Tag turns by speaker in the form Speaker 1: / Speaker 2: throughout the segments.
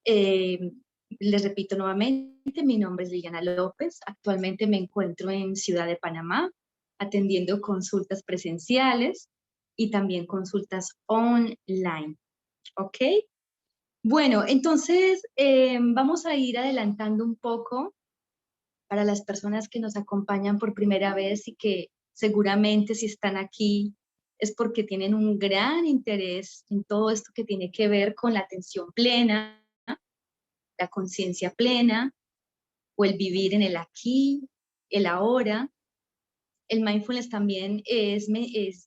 Speaker 1: Eh, Les repito nuevamente, mi nombre es Liliana López. Actualmente me encuentro en Ciudad de Panamá atendiendo consultas presenciales y también consultas online. ¿Ok? Bueno, entonces vamos a ir adelantando un poco para las personas que nos acompañan por primera vez y que seguramente si están aquí es porque tienen un gran interés en todo esto que tiene que ver con la atención plena, la conciencia plena o el vivir en el aquí, el ahora. El mindfulness también es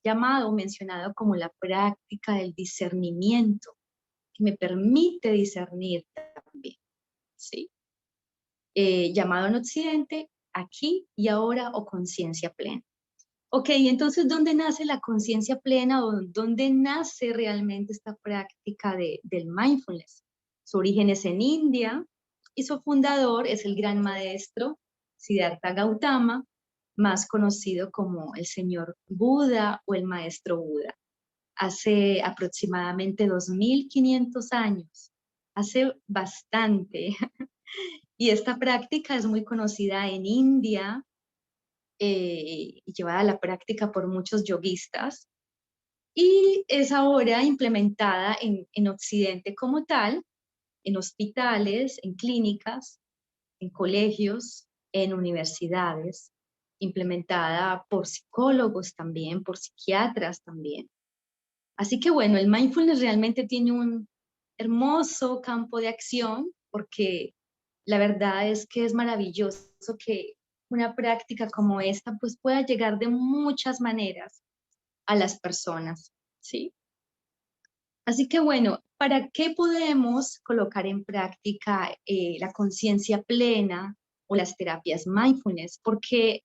Speaker 1: llamado, mencionado como la práctica del discernimiento, que me permite discernir también, ¿sí? Llamado en Occidente, aquí y ahora o conciencia plena. Ok, entonces, ¿dónde nace la conciencia plena o dónde nace realmente esta práctica del mindfulness? Su origen es en India y su fundador es el gran maestro Siddhartha Gautama, más conocido como el señor Buda o el maestro Buda. Hace aproximadamente 2500 años, hace bastante. Y esta práctica es muy conocida en India, llevada a la práctica por muchos yoguistas y es ahora implementada en Occidente como tal, en hospitales, en clínicas, en colegios, en universidades, implementada por psicólogos también, por psiquiatras también. Así que bueno, el mindfulness realmente tiene un hermoso campo de acción porque la verdad es que es maravilloso que una práctica como esta pues pueda llegar de muchas maneras a las personas, ¿sí? Así que bueno, ¿para qué podemos colocar en práctica la conciencia plena o las terapias mindfulness? Porque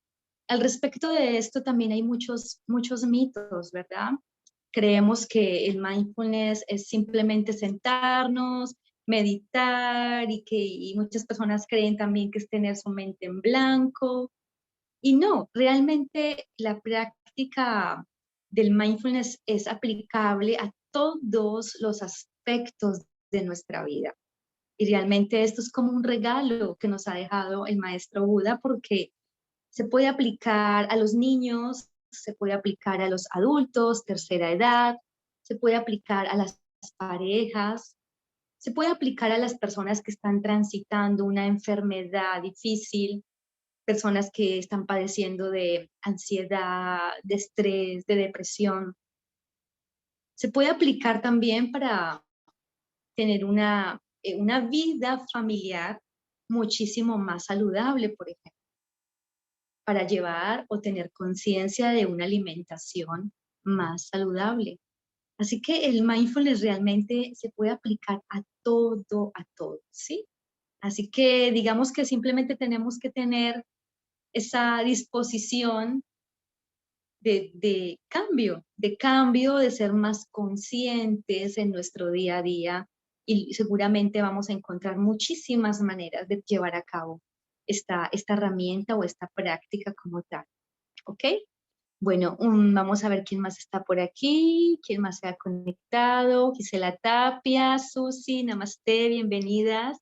Speaker 1: al respecto de esto también hay muchos mitos, ¿verdad? Creemos que el mindfulness es simplemente sentarnos, meditar y muchas personas creen también que es tener su mente en blanco. Y no, realmente la práctica del mindfulness es aplicable a todos los aspectos de nuestra vida. Y realmente esto es como un regalo que nos ha dejado el maestro Buda porque se puede aplicar a los niños, se puede aplicar a los adultos, tercera edad, se puede aplicar a las parejas, se puede aplicar a las personas que están transitando una enfermedad difícil, personas que están padeciendo de ansiedad, de estrés, de depresión. Se puede aplicar también para tener una vida familiar muchísimo más saludable, por ejemplo, para llevar o tener conciencia de una alimentación más saludable. Así que el mindfulness realmente se puede aplicar a todo, ¿sí? Así que digamos que simplemente tenemos que tener esa disposición de cambio, de ser más conscientes en nuestro día a día y seguramente vamos a encontrar muchísimas maneras de llevar a cabo esta herramienta o esta práctica como tal, ¿ok? Bueno, vamos a ver quién más está por aquí, quién más se ha conectado. Gisela Tapia, Susi, Namaste, bienvenidas.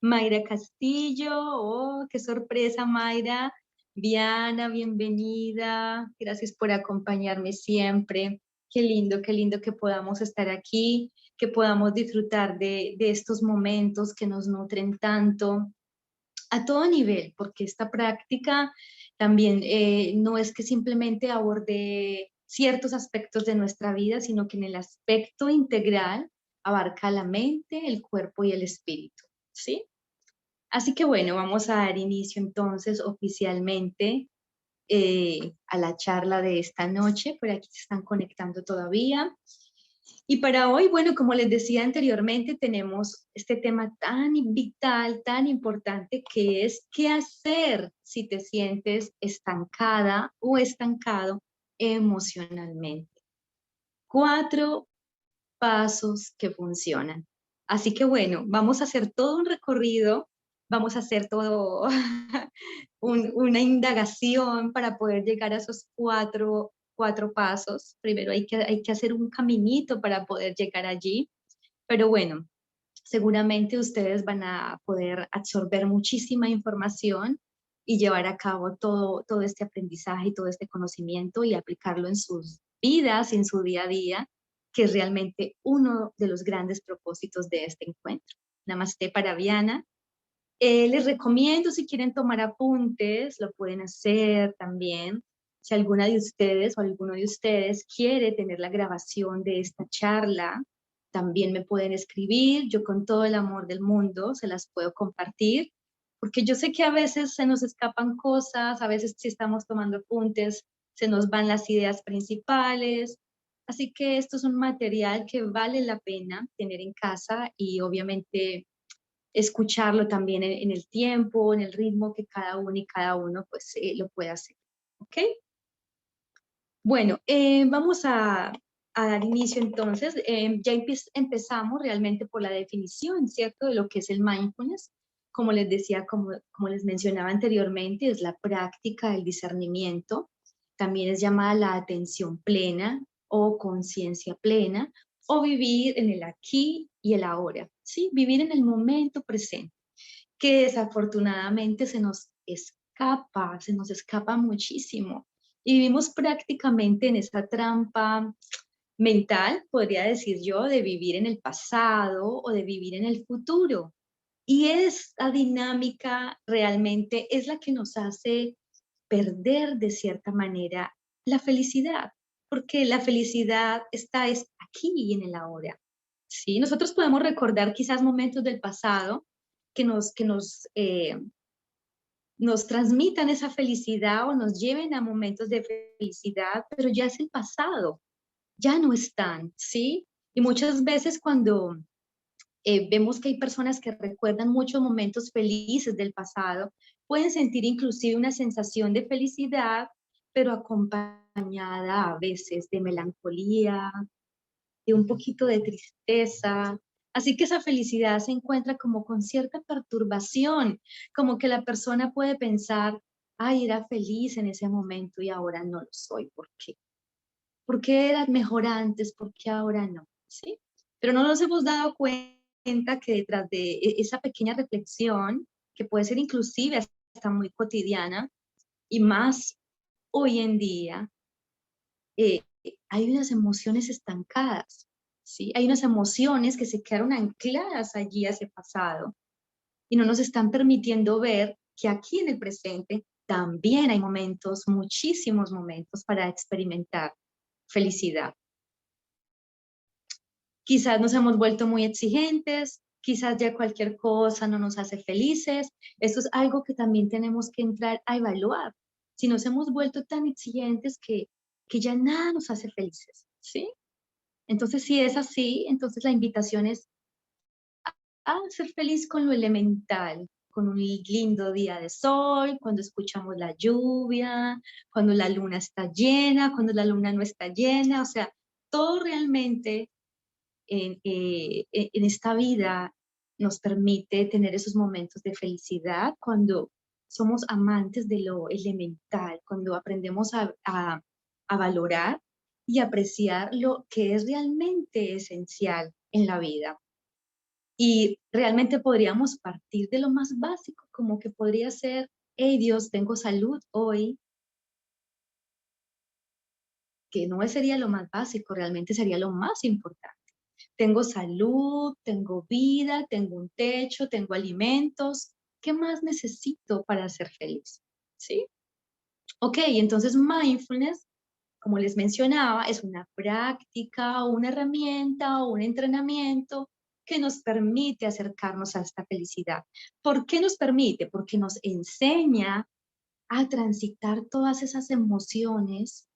Speaker 1: Mayra Castillo, oh, qué sorpresa, Mayra. Diana, bienvenida. Gracias por acompañarme siempre. Qué lindo que podamos estar aquí, que podamos disfrutar de estos momentos que nos nutren tanto a todo nivel, porque esta práctica también no es que simplemente aborde ciertos aspectos de nuestra vida, sino que en el aspecto integral abarca la mente, el cuerpo y el espíritu, ¿sí? Así que bueno, vamos a dar inicio entonces oficialmente a la charla de esta noche. Por aquí se están conectando todavía. Y para hoy, bueno, como les decía anteriormente, tenemos este tema tan vital, tan importante, que es qué hacer si te sientes estancada o estancado emocionalmente. 4 pasos que funcionan. Así que bueno, vamos a hacer todo un recorrido, vamos a hacer todo una indagación para poder llegar a esos cuatro pasos. Primero hay que hacer un caminito para poder llegar allí, pero bueno, seguramente ustedes van a poder absorber muchísima información y llevar a cabo todo este aprendizaje y todo este conocimiento y aplicarlo en sus vidas y en su día a día, que es realmente uno de los grandes propósitos de este encuentro. Namaste para Viana. Les recomiendo, si quieren tomar apuntes, lo pueden hacer también. Si alguna de ustedes o alguno de ustedes quiere tener la grabación de esta charla, también me pueden escribir. Yo con todo el amor del mundo se las puedo compartir, porque yo sé que a veces se nos escapan cosas, a veces si estamos tomando apuntes, se nos van las ideas principales. Así que esto es un material que vale la pena tener en casa y obviamente escucharlo también en el tiempo, en el ritmo que cada uno y cada uno pues lo puede hacer. ¿Ok? Bueno, vamos a dar inicio entonces. Ya empezamos realmente por la definición, ¿cierto? De lo que es el mindfulness. Como les decía, como les mencionaba anteriormente, es la práctica del discernimiento. También es llamada la atención plena o conciencia plena o vivir en el aquí y el ahora, ¿sí? Vivir en el momento presente, que desafortunadamente se nos escapa muchísimo. Y vivimos prácticamente en esa trampa mental, podría decir yo, de vivir en el pasado o de vivir en el futuro. Y esta dinámica realmente es la que nos hace perder de cierta manera la felicidad, porque la felicidad es aquí y en el ahora. ¿Sí? Nosotros podemos recordar quizás momentos del pasado que nos transmitan esa felicidad o nos lleven a momentos de felicidad, pero ya es el pasado, ya no están, ¿sí? Y muchas veces cuando vemos que hay personas que recuerdan muchos momentos felices del pasado, pueden sentir inclusive una sensación de felicidad, pero acompañada a veces de melancolía, de un poquito de tristeza. Así que esa felicidad se encuentra como con cierta perturbación, como que la persona puede pensar, ay, era feliz en ese momento y ahora no lo soy. ¿Por qué? ¿Por qué era mejor antes? ¿Por qué ahora no? ¿Sí? Pero no nos hemos dado cuenta que detrás de esa pequeña reflexión, que puede ser inclusive hasta muy cotidiana, y más hoy en día, hay unas emociones estancadas, ¿sí? Hay unas emociones que se quedaron ancladas allí a ese pasado y no nos están permitiendo ver que aquí en el presente también hay momentos, muchísimos momentos para experimentar felicidad. Quizás nos hemos vuelto muy exigentes, quizás ya cualquier cosa no nos hace felices. Esto es algo que también tenemos que entrar a evaluar. Si nos hemos vuelto tan exigentes que ya nada nos hace felices, ¿sí? Entonces, si es así, entonces la invitación es a ser feliz con lo elemental, con un lindo día de sol, cuando escuchamos la lluvia, cuando la luna está llena, cuando la luna no está llena, o sea, todo realmente en esta vida nos permite tener esos momentos de felicidad cuando somos amantes de lo elemental, cuando aprendemos a valorar y apreciar lo que es realmente esencial en la vida. Y realmente podríamos partir de lo más básico, como que podría ser, hey Dios, tengo salud hoy, que no sería lo más básico, realmente sería lo más importante. Tengo salud, tengo vida, tengo un techo, tengo alimentos. ¿Qué más necesito para ser feliz? ¿Sí? Ok, entonces mindfulness, como les mencionaba, es una práctica, una herramienta o un entrenamiento que nos permite acercarnos a esta felicidad. ¿Por qué nos permite? Porque nos enseña a transitar todas esas emociones,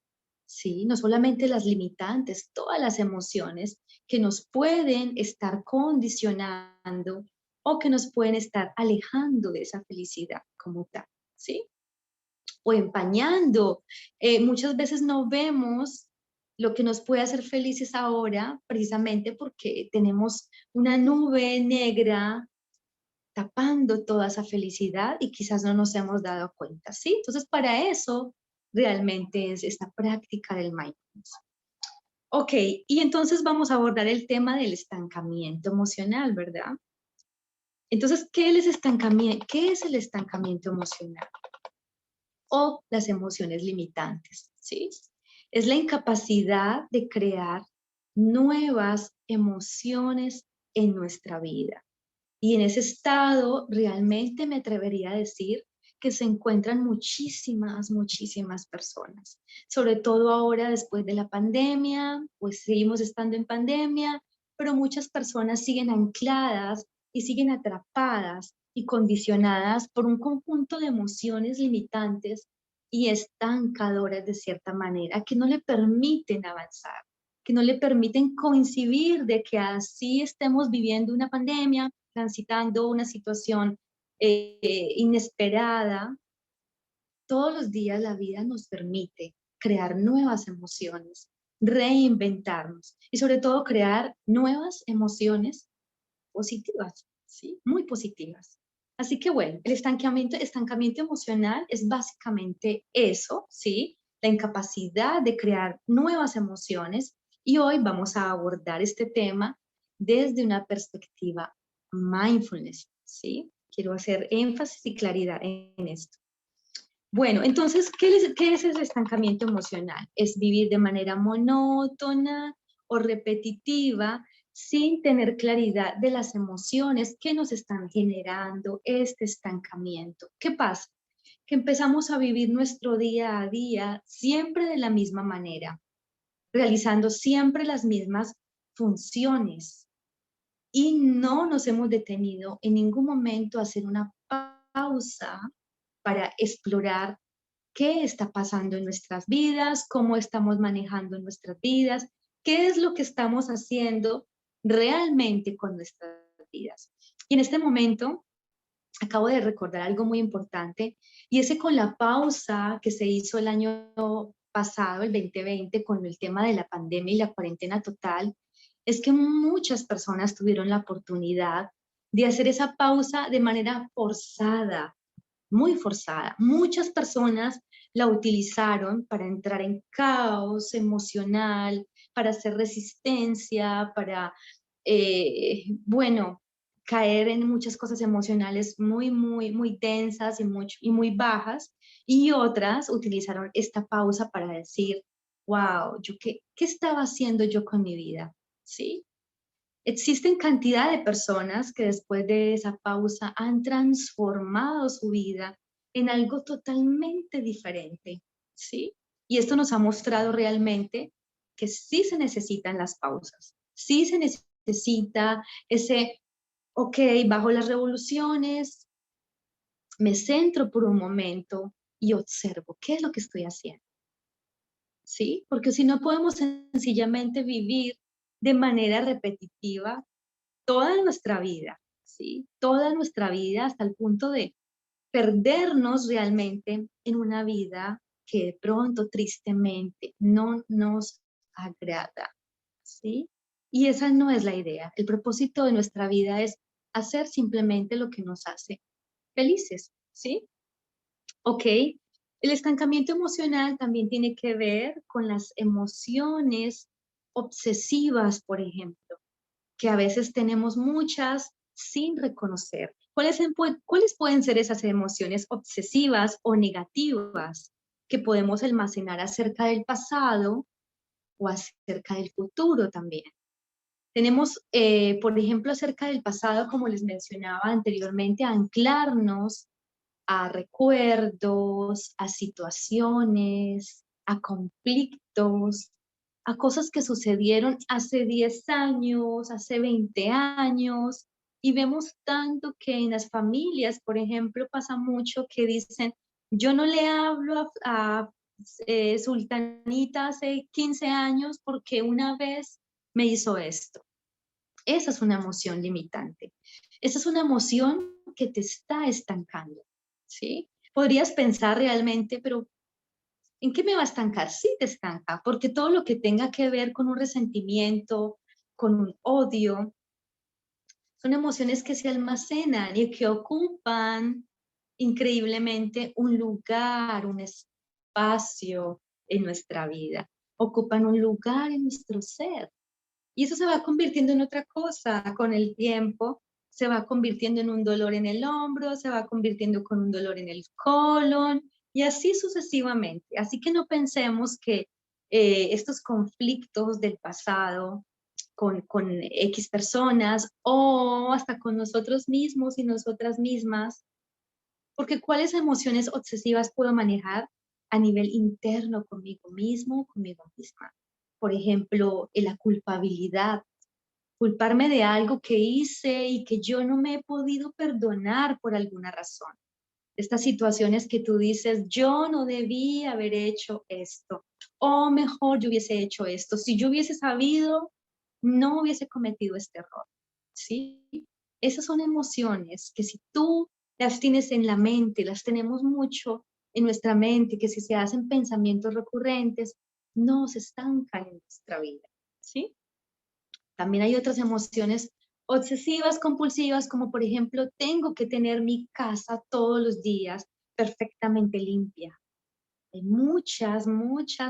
Speaker 1: ¿sí? No solamente las limitantes, todas las emociones que nos pueden estar condicionando o que nos pueden estar alejando de esa felicidad como tal, ¿sí? O empañando. Muchas veces no vemos lo que nos puede hacer felices ahora, precisamente porque tenemos una nube negra tapando toda esa felicidad y quizás no nos hemos dado cuenta, ¿sí? Entonces, para eso realmente es esta práctica del mindfulness. Ok, y entonces vamos a abordar el tema del estancamiento emocional, ¿verdad? Entonces, ¿qué es el estancamiento emocional? O las emociones limitantes, ¿sí? Es la incapacidad de crear nuevas emociones en nuestra vida. Y en ese estado realmente me atrevería a decir que se encuentran muchísimas personas. Sobre todo ahora después de la pandemia, pues seguimos estando en pandemia, pero muchas personas siguen ancladas y siguen atrapadas y condicionadas por un conjunto de emociones limitantes y estancadoras de cierta manera, que no le permiten avanzar, que no le permiten coincidir de que así estemos viviendo una pandemia, transitando una situación inesperada. Todos los días la vida nos permite crear nuevas emociones, reinventarnos y sobre todo crear nuevas emociones positivas, ¿sí? Muy positivas. Así que bueno, el estancamiento emocional es básicamente eso, ¿sí? La incapacidad de crear nuevas emociones y hoy vamos a abordar este tema desde una perspectiva mindfulness, ¿sí? Quiero hacer énfasis y claridad en esto. Bueno, entonces, ¿qué es el estancamiento emocional? Es vivir de manera monótona o repetitiva sin tener claridad de las emociones que nos están generando este estancamiento. ¿Qué pasa? Que empezamos a vivir nuestro día a día siempre de la misma manera, realizando siempre las mismas funciones y no nos hemos detenido en ningún momento a hacer una pausa para explorar qué está pasando en nuestras vidas, cómo estamos manejando nuestras vidas, qué es lo que estamos haciendo realmente con nuestras vidas. Y en este momento acabo de recordar algo muy importante y ese con la pausa que se hizo el año pasado, el 2020, con el tema de la pandemia y la cuarentena total, es que muchas personas tuvieron la oportunidad de hacer esa pausa de manera forzada, muy forzada. Muchas personas la utilizaron para entrar en caos emocional, para hacer resistencia, para, bueno, caer en muchas cosas emocionales muy densas y muy bajas. Y otras utilizaron esta pausa para decir, wow, ¿qué estaba haciendo yo con mi vida? ¿Sí? Existen cantidad de personas que después de esa pausa han transformado su vida en algo totalmente diferente, ¿sí? Y esto nos ha mostrado realmente que sí se necesitan las pausas, sí se necesita ese, ok, bajo las revoluciones, me centro por un momento y observo qué es lo que estoy haciendo, ¿sí? Porque si no podemos sencillamente vivir de manera repetitiva toda nuestra vida, ¿sí? Toda nuestra vida hasta el punto de perdernos realmente en una vida que de pronto, tristemente, no nos agrada, ¿sí? Y esa no es la idea. El propósito de nuestra vida es hacer simplemente lo que nos hace felices, ¿sí? Ok. El estancamiento emocional también tiene que ver con las emociones obsesivas, por ejemplo, que a veces tenemos muchas sin reconocer. ¿Cuáles pueden ser esas emociones obsesivas o negativas que podemos almacenar acerca del pasado o acerca del futuro también? Tenemos, por ejemplo, acerca del pasado, como les mencionaba anteriormente, anclarnos a recuerdos, a situaciones, a conflictos, a cosas que sucedieron hace 10 años, hace 20 años, y vemos tanto que en las familias, por ejemplo, pasa mucho que dicen, yo no le hablo a Sultanita hace 15 años porque una vez me hizo esto. Esa es una emoción limitante. Esa es una emoción que te está estancando, ¿sí? Podrías pensar realmente, pero ¿en qué me va a estancar? Sí te estanca, porque todo lo que tenga que ver con un resentimiento, con un odio, son emociones que se almacenan y que ocupan increíblemente un lugar, un espacio en nuestra vida, ocupan un lugar en nuestro ser. Y eso se va convirtiendo en otra cosa con el tiempo, se va convirtiendo en un dolor en el hombro, se va convirtiendo con un dolor en el colon y así sucesivamente. Así que no pensemos que estos conflictos del pasado con X personas o hasta con nosotros mismos y nosotras mismas, porque ¿cuáles emociones obsesivas puedo manejar a nivel interno conmigo mismo, conmigo misma? Por ejemplo, la culpabilidad, culparme de algo que hice y que yo no me he podido perdonar por alguna razón. Estas situaciones que tú dices, yo no debí haber hecho esto, o mejor yo hubiese hecho esto. Si yo hubiese sabido, no hubiese cometido este error. ¿Sí? Esas son emociones que si tú las tienes en la mente, las tenemos mucho en nuestra mente, que si se hacen pensamientos recurrentes, nos estancan en nuestra vida. ¿Sí? También hay otras emociones obsesivas, compulsivas, como por ejemplo, tengo que tener mi casa todos los días perfectamente limpia. Hay muchas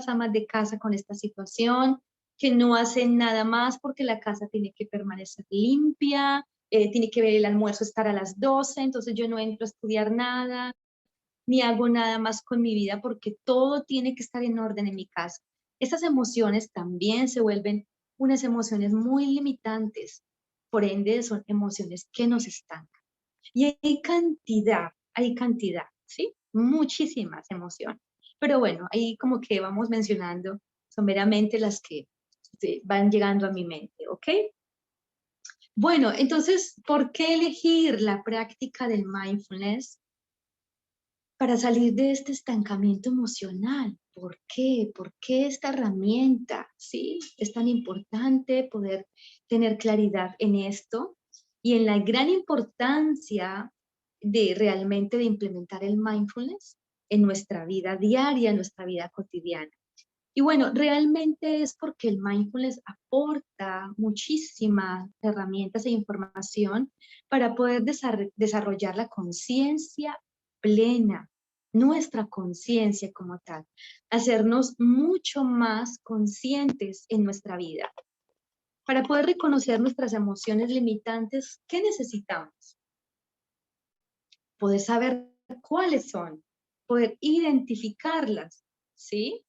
Speaker 1: amas de casa con esta situación que no hacen nada más porque la casa tiene que permanecer limpia, tiene que ver el almuerzo estar a las 12, entonces yo no entro a estudiar nada, ni hago nada más con mi vida porque todo tiene que estar en orden en mi casa. Estas emociones también se vuelven unas emociones muy limitantes, por ende son emociones que nos estancan. Y hay cantidad, ¿sí? Muchísimas emociones. Pero bueno, ahí como que vamos mencionando, son meramente las que van llegando a mi mente, ¿ok? Bueno, entonces, ¿por qué elegir la práctica del mindfulness para salir de este estancamiento emocional? ¿Por qué? ¿Por qué esta herramienta? ¿Sí? Es tan importante poder tener claridad en esto y en la gran importancia de realmente de implementar el mindfulness en nuestra vida diaria, en nuestra vida cotidiana. Y bueno, realmente es porque el mindfulness aporta muchísimas herramientas e información para poder desarrollar la conciencia plena, nuestra conciencia como tal, hacernos mucho más conscientes en nuestra vida. Para poder reconocer nuestras emociones limitantes, ¿qué necesitamos? Poder saber cuáles son, poder identificarlas, ¿sí?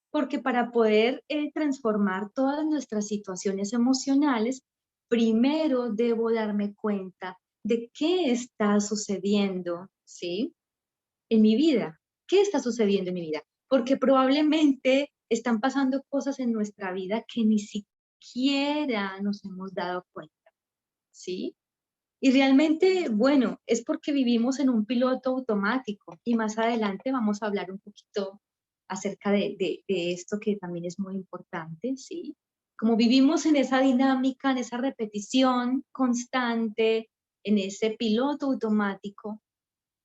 Speaker 1: Porque para poder transformar todas nuestras situaciones emocionales, primero debo darme cuenta de qué está sucediendo, ¿sí? En mi vida. ¿Qué está sucediendo en mi vida? Porque probablemente están pasando cosas en nuestra vida que ni siquiera nos hemos dado cuenta, ¿sí? Y realmente, bueno, es porque vivimos en un piloto automático y más adelante vamos a hablar un poquito acerca de esto que también es muy importante, ¿sí? Como vivimos en esa dinámica, en esa repetición constante, en ese piloto automático,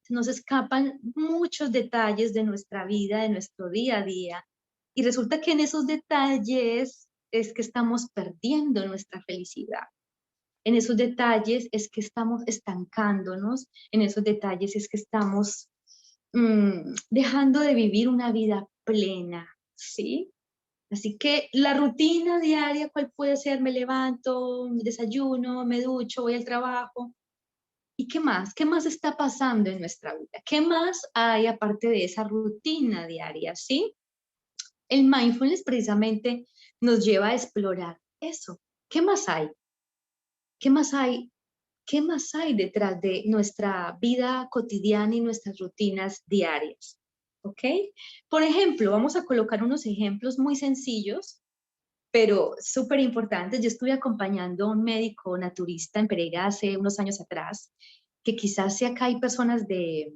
Speaker 1: se nos escapan muchos detalles de nuestra vida, de nuestro día a día. Y resulta que en esos detalles es que estamos perdiendo nuestra felicidad. En esos detalles es que estamos estancándonos, en esos detalles es que estamos dejando de vivir una vida plena, ¿sí? Así que la rutina diaria, ¿cuál puede ser? Me levanto, desayuno, me ducho, voy al trabajo. ¿Y qué más? ¿Qué más está pasando en nuestra vida? ¿Qué más hay aparte de esa rutina diaria, sí? El mindfulness precisamente nos lleva a explorar eso. ¿Qué más hay? ¿Qué más hay? ¿Qué más hay detrás de nuestra vida cotidiana y nuestras rutinas diarias? ¿Ok? Por ejemplo, vamos a colocar unos ejemplos muy sencillos, pero súper importantes. Yo estuve acompañando a un médico naturista en Pereira hace unos años atrás, que quizás si acá hay personas de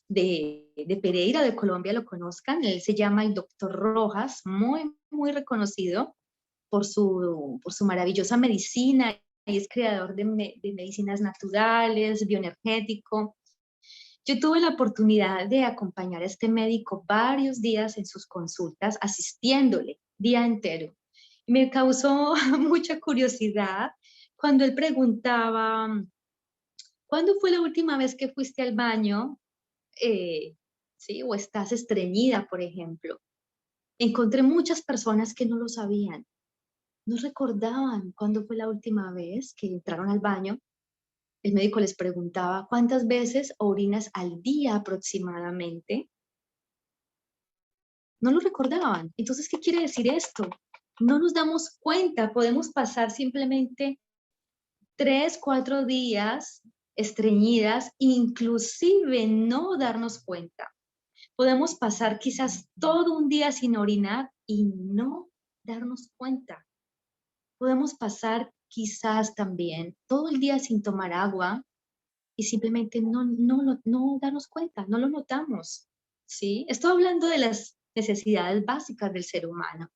Speaker 1: Pereira, de Colombia, lo conozcan. Él se llama el doctor Rojas, muy reconocido por su maravillosa medicina y es creador de medicinas naturales, bioenergético. Yo tuve la oportunidad de acompañar a este médico varios días en sus consultas, asistiéndole día entero. Me causó mucha curiosidad cuando él preguntaba, ¿cuándo fue la última vez que fuiste al baño? ¿Sí? O estás estreñida, por ejemplo. Encontré muchas personas que no lo sabían, no recordaban cuándo fue la última vez que entraron al baño. el médico les preguntaba, ¿cuántas veces orinas al día aproximadamente? No lo recordaban. Entonces, ¿qué quiere decir esto? No nos damos cuenta, podemos pasar simplemente 3, 4 días estreñidas, inclusive no darnos cuenta. Podemos pasar quizás todo un día sin orinar y no darnos cuenta. Podemos pasar quizás también todo el día sin tomar agua y simplemente no darnos cuenta, no lo notamos, ¿sí? Estoy hablando de las necesidades básicas del ser humano.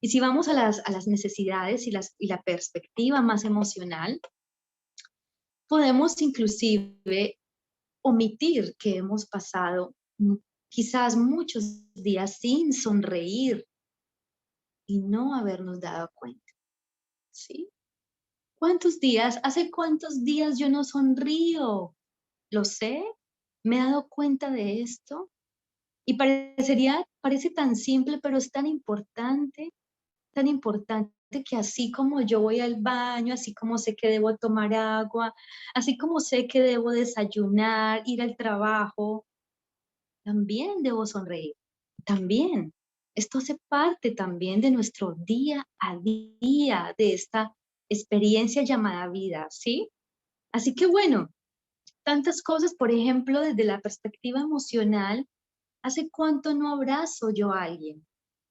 Speaker 1: Y si vamos a las necesidades y la perspectiva más emocional, podemos inclusive omitir que hemos pasado quizás muchos días sin sonreír y no habernos dado cuenta, ¿sí? ¿Hace cuántos días yo no sonrío? Lo sé, me he dado cuenta de esto y parece tan simple, pero es tan importante que así como yo voy al baño, así como sé que debo tomar agua, así como sé que debo desayunar, ir al trabajo, también debo sonreír. También. Esto hace parte también de nuestro día a día, de esta experiencia llamada vida, ¿sí? Así que bueno, tantas cosas, por ejemplo, desde la perspectiva emocional, ¿hace cuánto no abrazo yo a alguien?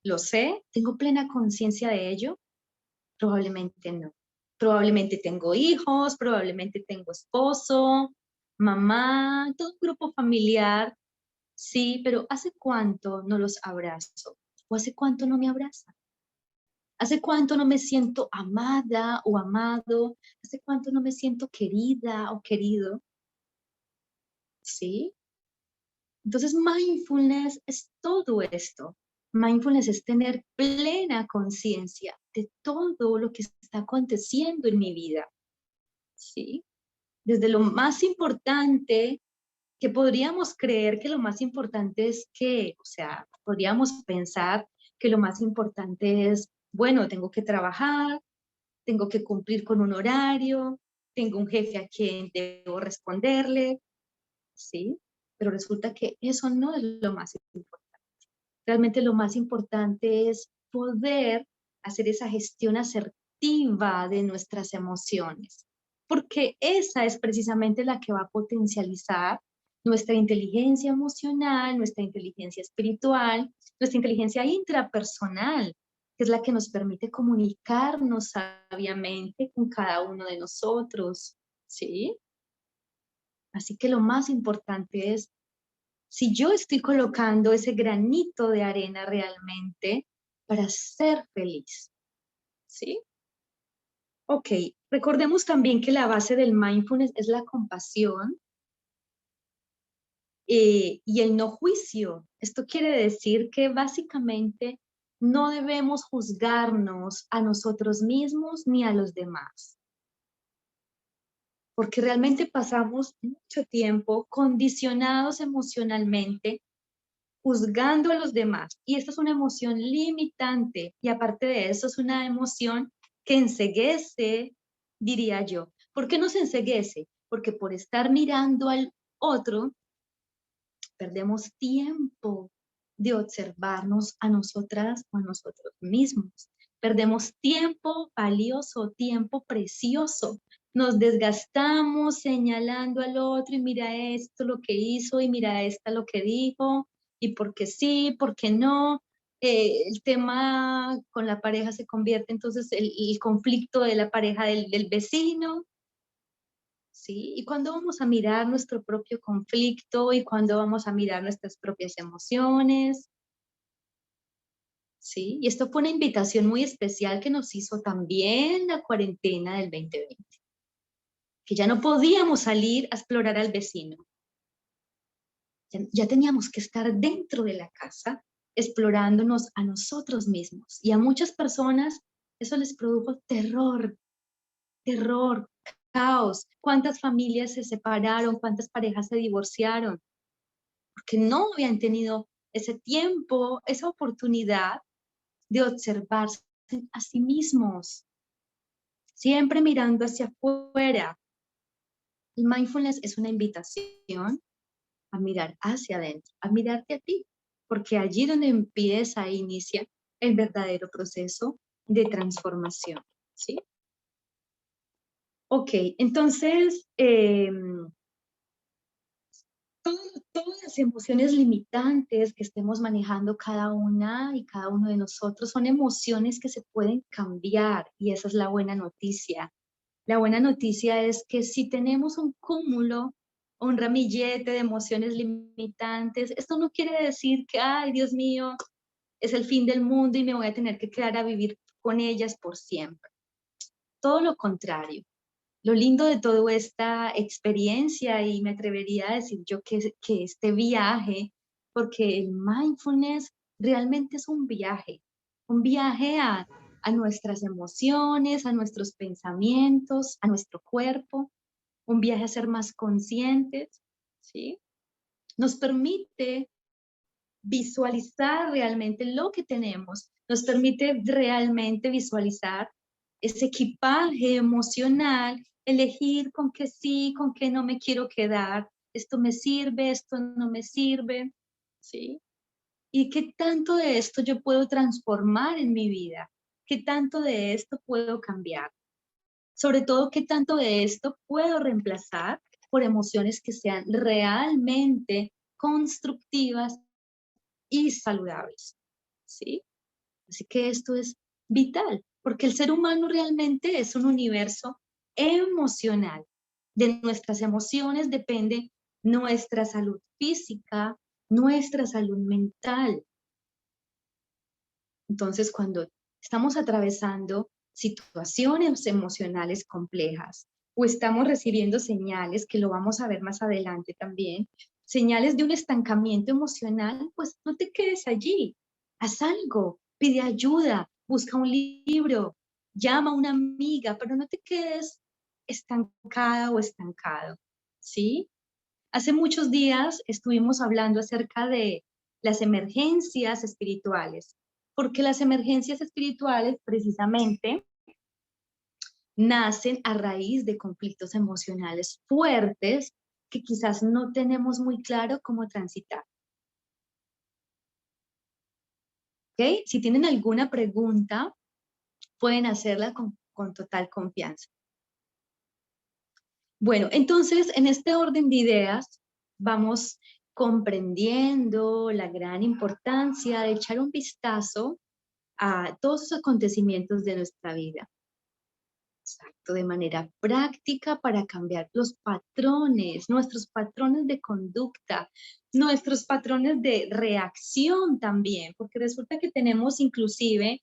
Speaker 1: ¿Lo sé? ¿Tengo plena conciencia de ello? Probablemente no. Probablemente tengo hijos, probablemente tengo esposo, mamá, todo un grupo familiar, sí, pero ¿hace cuánto no los abrazo? ¿O hace cuánto no me abraza? ¿Hace cuánto no me siento amada o amado? ¿Hace cuánto no me siento querida o querido? ¿Sí? Entonces, mindfulness es todo esto. Mindfulness es tener plena conciencia de todo lo que está aconteciendo en mi vida, ¿sí? Desde lo más importante, que podríamos creer que lo más importante es que, o sea, podríamos pensar que lo más importante es, bueno, tengo que trabajar, tengo que cumplir con un horario, tengo un jefe a quien debo responderle, ¿sí? Pero resulta que eso no es lo más importante. Realmente lo más importante es poder hacer esa gestión asertiva de nuestras emociones, porque esa es precisamente la que va a potencializar nuestra inteligencia emocional, nuestra inteligencia espiritual, nuestra inteligencia intrapersonal, que es la que nos permite comunicarnos sabiamente con cada uno de nosotros, ¿sí? Así que lo más importante es, si yo estoy colocando ese granito de arena realmente para ser feliz, ¿sí? Ok, recordemos también que la base del mindfulness es la compasión y el no juicio. Esto quiere decir que básicamente no debemos juzgarnos a nosotros mismos ni a los demás, porque realmente pasamos mucho tiempo condicionados emocionalmente juzgando a los demás. Y esta es una emoción limitante y aparte de eso es una emoción que enceguece, diría yo. ¿Por qué nos enceguece? Porque por estar mirando al otro, perdemos tiempo de observarnos a nosotras o a nosotros mismos. Perdemos tiempo valioso, tiempo precioso. Nos desgastamos señalando al otro y mira esto lo que hizo y mira esta lo que dijo y por qué sí, por qué no. El tema con la pareja se convierte entonces el conflicto de la pareja del vecino, ¿sí? ¿Y cuándo vamos a mirar nuestro propio conflicto y cuándo vamos a mirar nuestras propias emociones? ¿Sí? Y esto fue una invitación muy especial que nos hizo también la cuarentena del 2020, que ya no podíamos salir a explorar al vecino. Ya teníamos que estar dentro de la casa explorándonos a nosotros mismos. Y a muchas personas eso les produjo terror, caos. ¿Cuántas familias se separaron? ¿Cuántas parejas se divorciaron? Porque no habían tenido ese tiempo, esa oportunidad de observarse a sí mismos, siempre mirando hacia afuera. El mindfulness es una invitación a mirar hacia adentro, a mirarte a ti, porque allí donde empieza e inicia el verdadero proceso de transformación, ¿sí? Ok, entonces, todas las emociones limitantes que estemos manejando cada una y cada uno de nosotros son emociones que se pueden cambiar y esa es la buena noticia. La buena noticia es que si tenemos un cúmulo, un ramillete de emociones limitantes, esto no quiere decir que, ay, Dios mío, es el fin del mundo y me voy a tener que quedar a vivir con ellas por siempre. Todo lo contrario. Lo lindo de toda esta experiencia, y me atrevería a decir yo que este viaje, porque el mindfulness realmente es un viaje a nuestras emociones, a nuestros pensamientos, a nuestro cuerpo, un viaje a ser más conscientes, ¿sí? Nos permite visualizar realmente lo que tenemos, nos permite realmente visualizar ese equipaje emocional, elegir con qué sí, con qué no me quiero quedar, esto me sirve, esto no me sirve, ¿sí? ¿Y qué tanto de esto yo puedo transformar en mi vida? ¿Qué tanto de esto puedo cambiar? Sobre todo, ¿qué tanto de esto puedo reemplazar por emociones que sean realmente constructivas y saludables, ¿sí? Así que esto es vital, porque el ser humano realmente es un universo emocional. De nuestras emociones depende nuestra salud física, nuestra salud mental. Entonces, cuando estamos atravesando situaciones emocionales complejas o estamos recibiendo señales, que lo vamos a ver más adelante también, señales de un estancamiento emocional, pues no te quedes allí, haz algo, pide ayuda, busca un libro, llama a una amiga, pero no te quedes estancada o estancado, ¿sí? Hace muchos días estuvimos hablando acerca de las emergencias espirituales, porque las emergencias espirituales precisamente nacen a raíz de conflictos emocionales fuertes que quizás no tenemos muy claro cómo transitar. ¿Ok? Si tienen alguna pregunta, pueden hacerla con total confianza. Bueno, entonces, en este orden de ideas, vamos comprendiendo la gran importancia de echar un vistazo a todos los acontecimientos de nuestra vida. Exacto, de manera práctica para cambiar los patrones, nuestros patrones de conducta, nuestros patrones de reacción también, porque resulta que tenemos inclusive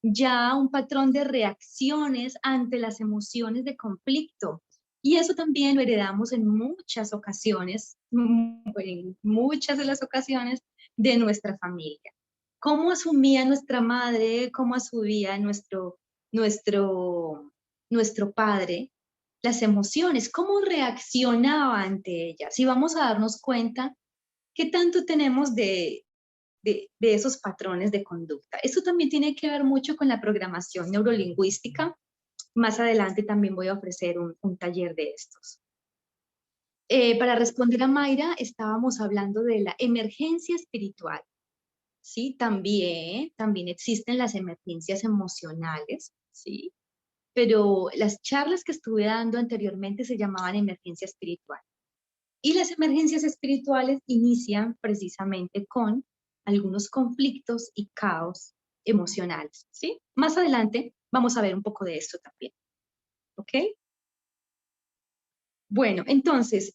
Speaker 1: ya un patrón de reacciones ante las emociones de conflicto. Y eso también lo heredamos en muchas ocasiones, en muchas de las ocasiones de nuestra familia. ¿Cómo asumía nuestra madre, cómo asumía nuestro nuestro padre las emociones, cómo reaccionaba ante ellas? Y vamos a darnos cuenta qué tanto tenemos de esos patrones de conducta. Esto también tiene que ver mucho con la programación neurolingüística. Más adelante también voy a ofrecer un taller de estos. Para responder a Mayra, estábamos hablando de la emergencia espiritual. ¿Sí? También existen las emergencias emocionales, ¿sí? Pero las charlas que estuve dando anteriormente se llamaban emergencia espiritual. Y las emergencias espirituales inician precisamente con algunos conflictos y caos emocionales, ¿sí? Más adelante vamos a ver un poco de esto también, ¿ok? Bueno, entonces,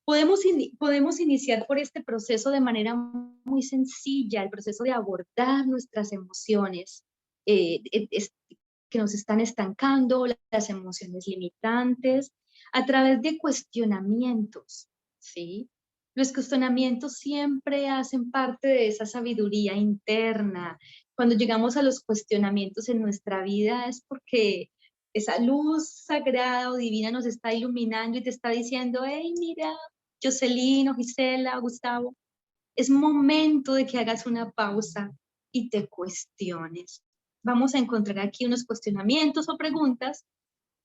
Speaker 1: podemos iniciar por este proceso de manera muy sencilla, el proceso de abordar nuestras emociones que nos están estancando, las emociones limitantes, a través de cuestionamientos, ¿sí? Los cuestionamientos siempre hacen parte de esa sabiduría interna. Cuando llegamos a los cuestionamientos en nuestra vida es porque esa luz sagrada o divina nos está iluminando y te está diciendo, hey, mira, Jocelyn o Gisela, Gustavo, es momento de que hagas una pausa y te cuestiones. Vamos a encontrar aquí unos cuestionamientos o preguntas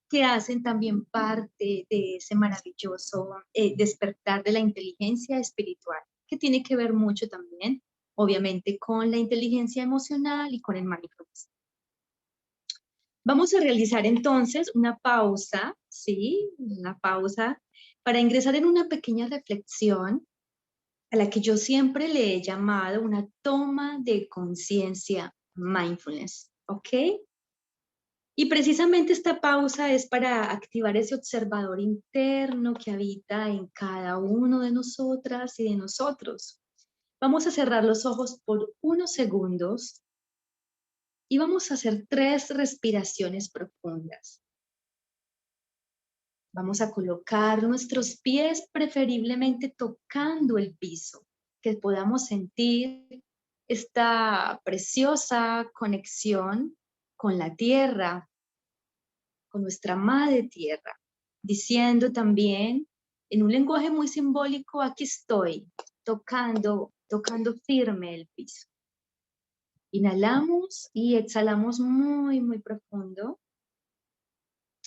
Speaker 1: que hacen también parte de ese maravilloso despertar de la inteligencia espiritual, que tiene que ver mucho también, obviamente, con la inteligencia emocional y con el mindfulness. Vamos a realizar entonces una pausa, ¿sí? Una pausa para ingresar en una pequeña reflexión a la que yo siempre le he llamado una toma de conciencia mindfulness, ¿ok? Y precisamente esta pausa es para activar ese observador interno que habita en cada uno de nosotras y de nosotros. Vamos a cerrar los ojos por unos segundos y vamos a hacer 3 respiraciones profundas. Vamos a colocar nuestros pies preferiblemente tocando el piso, que podamos sentir esta preciosa conexión con la tierra, con nuestra madre tierra, diciendo también en un lenguaje muy simbólico, aquí estoy, tocando firme el piso. Inhalamos y exhalamos muy, muy profundo.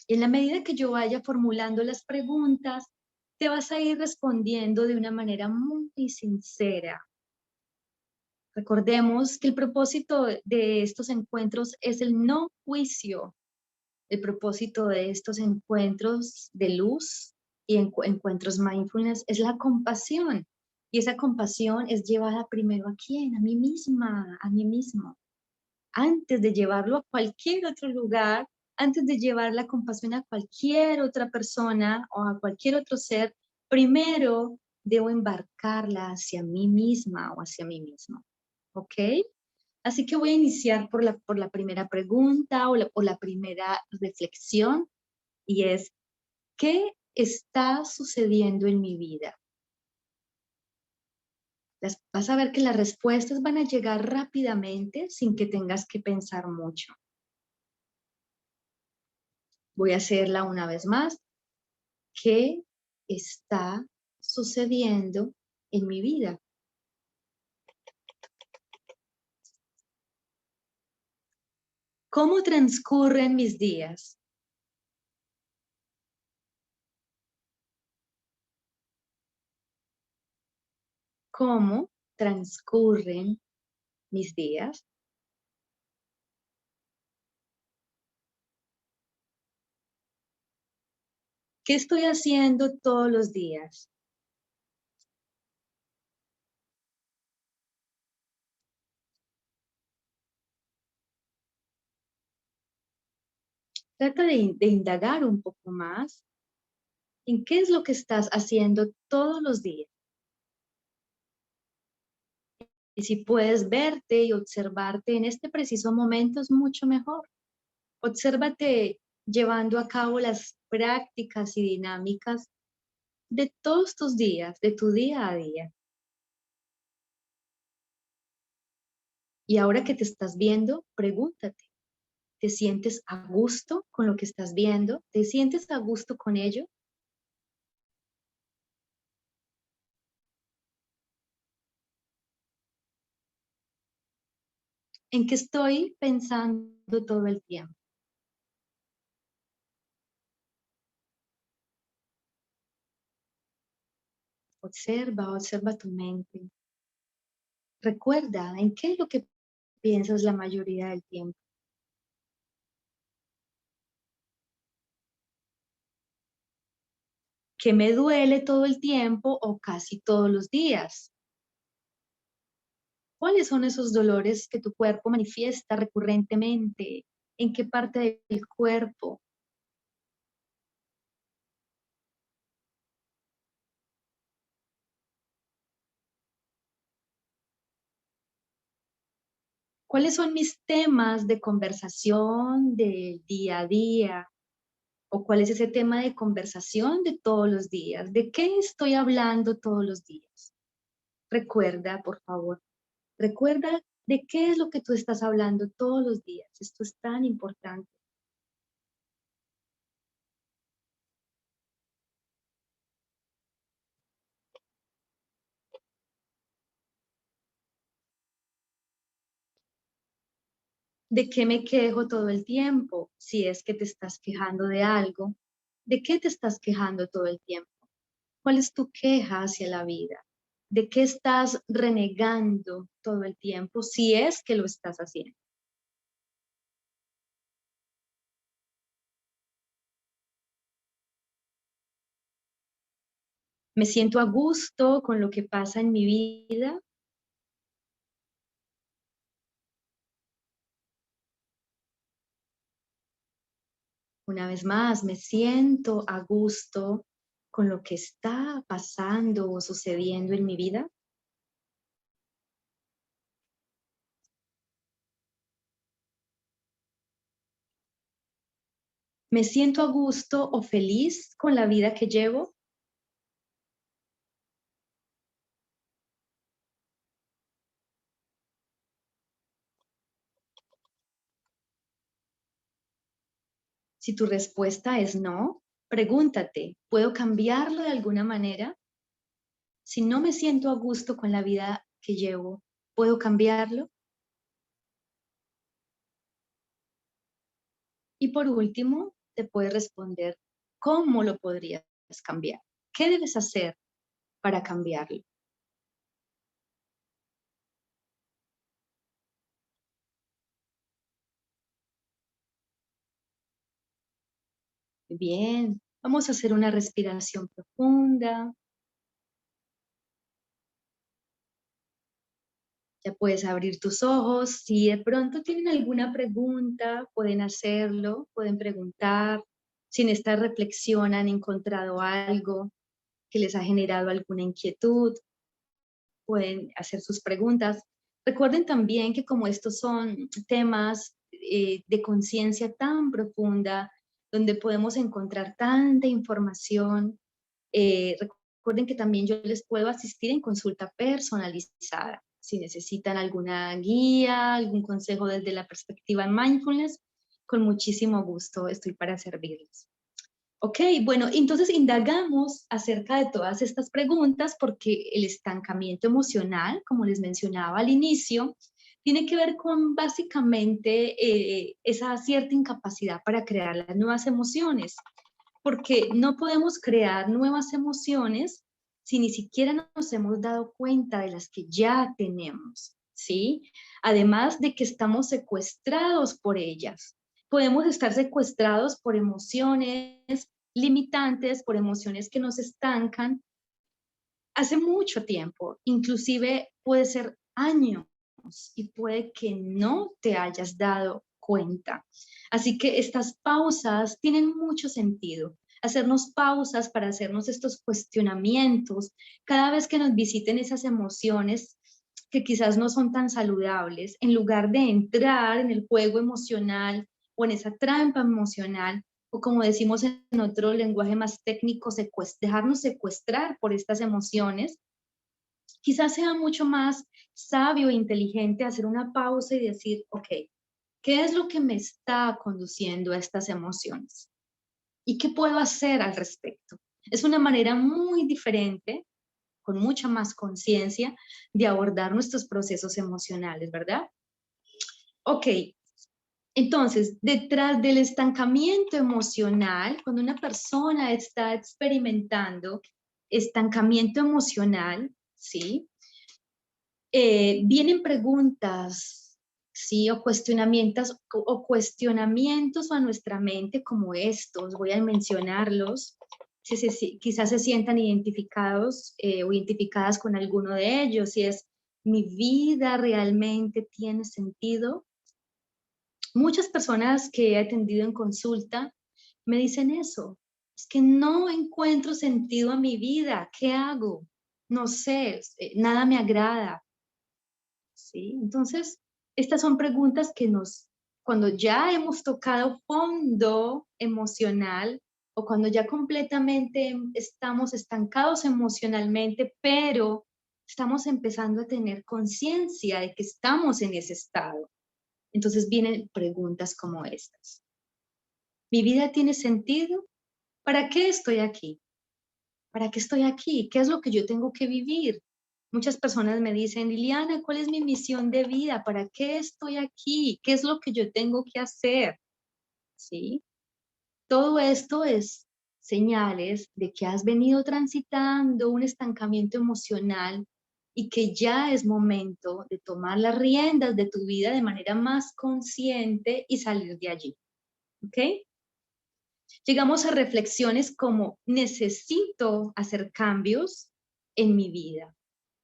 Speaker 1: Y en la medida que yo vaya formulando las preguntas, te vas a ir respondiendo de una manera muy sincera. Recordemos que el propósito de estos encuentros es el no juicio. El propósito de estos encuentros de luz y encuentros mindfulness es la compasión. Y esa compasión es llevada primero a quién, a mí misma, a mí mismo. Antes de llevarlo a cualquier otro lugar, antes de llevar la compasión a cualquier otra persona o a cualquier otro ser, primero debo embarcarla hacia mí misma o hacia mí mismo. ¿Ok? Así que voy a iniciar por la primera pregunta o la primera reflexión y es, ¿qué está sucediendo en mi vida? Vas a ver que las respuestas van a llegar rápidamente sin que tengas que pensar mucho. Voy a hacerla una vez más. ¿Qué está sucediendo en mi vida? ¿Cómo transcurren mis días? ¿Cómo transcurren mis días? ¿Qué estoy haciendo todos los días? Trata de indagar un poco más en qué es lo que estás haciendo todos los días. Y si puedes verte y observarte en este preciso momento es mucho mejor. Obsérvate llevando a cabo las prácticas y dinámicas de todos tus días, de tu día a día. Y ahora que te estás viendo, pregúntate, ¿te sientes a gusto con lo que estás viendo? ¿Te sientes a gusto con ello? ¿En qué estoy pensando todo el tiempo? Observa tu mente. Recuerda, ¿en qué es lo que piensas la mayoría del tiempo? ¿Qué me duele todo el tiempo o casi todos los días? ¿Cuáles son esos dolores que tu cuerpo manifiesta recurrentemente? ¿En qué parte del cuerpo? ¿Cuáles son mis temas de conversación del día a día? ¿O cuál es ese tema de conversación de todos los días? ¿De qué estoy hablando todos los días? Recuerda, por favor, recuerda de qué es lo que tú estás hablando todos los días. Esto es tan importante. ¿De qué me quejo todo el tiempo? Si es que te estás quejando de algo, ¿de qué te estás quejando todo el tiempo? ¿Cuál es tu queja hacia la vida? ¿De qué estás renegando todo el tiempo si es que lo estás haciendo? ¿Me siento a gusto con lo que pasa en mi vida? Una vez más, ¿me siento a gusto con lo que está pasando o sucediendo en mi vida? ¿Me siento a gusto o feliz con la vida que llevo? Si tu respuesta es no, pregúntate, ¿puedo cambiarlo de alguna manera? Si no me siento a gusto con la vida que llevo, ¿puedo cambiarlo? Y por último, te puedes responder, ¿cómo lo podrías cambiar? ¿Qué debes hacer para cambiarlo? Bien, vamos a hacer una respiración profunda. Ya puedes abrir tus ojos. Si de pronto tienen alguna pregunta, pueden hacerlo, pueden preguntar. Si en esta reflexión han encontrado algo que les ha generado alguna inquietud, pueden hacer sus preguntas. Recuerden también que como estos son temas de conciencia tan profunda, donde podemos encontrar tanta información, recuerden que también yo les puedo asistir en consulta personalizada. Si necesitan alguna guía, algún consejo desde la perspectiva de mindfulness, con muchísimo gusto estoy para servirles. Ok, bueno, entonces indagamos acerca de todas estas preguntas porque el estancamiento emocional, como les mencionaba al inicio, tiene que ver con básicamente esa cierta incapacidad para crear las nuevas emociones, porque no podemos crear nuevas emociones si ni siquiera nos hemos dado cuenta de las que ya tenemos, ¿sí? Además de que estamos secuestrados por ellas. Podemos estar secuestrados por emociones limitantes, por emociones que nos estancan hace mucho tiempo, inclusive puede ser años y puede que no te hayas dado cuenta. Así que estas pausas tienen mucho sentido. Hacernos pausas para hacernos estos cuestionamientos cada vez que nos visiten esas emociones que quizás no son tan saludables, en lugar de entrar en el juego emocional o en esa trampa emocional, o como decimos en otro lenguaje más técnico, dejarnos secuestrar por estas emociones, quizás sea mucho más sabio e inteligente hacer una pausa y decir, ok, ¿qué es lo que me está conduciendo a estas emociones? ¿Y qué puedo hacer al respecto? Es una manera muy diferente, con mucha más conciencia, de abordar nuestros procesos emocionales, ¿verdad? Ok, entonces, detrás del estancamiento emocional, cuando una persona está experimentando estancamiento emocional, ¿sí? Vienen preguntas, ¿sí? O cuestionamientos a nuestra mente como estos, voy a mencionarlos, si quizás se sientan identificados o identificadas con alguno de ellos, si es, ¿mi vida realmente tiene sentido? Muchas personas que he atendido en consulta me dicen eso, es que no encuentro sentido a mi vida, ¿qué hago? No sé, nada me agrada, ¿sí? Entonces, estas son preguntas que cuando ya hemos tocado fondo emocional o cuando ya completamente estamos estancados emocionalmente, pero estamos empezando a tener conciencia de que estamos en ese estado. Entonces vienen preguntas como estas. ¿Mi vida tiene sentido? ¿Para qué estoy aquí? ¿Para qué estoy aquí? ¿Qué es lo que yo tengo que vivir? Muchas personas me dicen, Liliana, ¿cuál es mi misión de vida? ¿Para qué estoy aquí? ¿Qué es lo que yo tengo que hacer? ¿Sí? Todo esto es señales de que has venido transitando un estancamiento emocional y que ya es momento de tomar las riendas de tu vida de manera más consciente y salir de allí. ¿Ok? Llegamos a reflexiones como necesito hacer cambios en mi vida,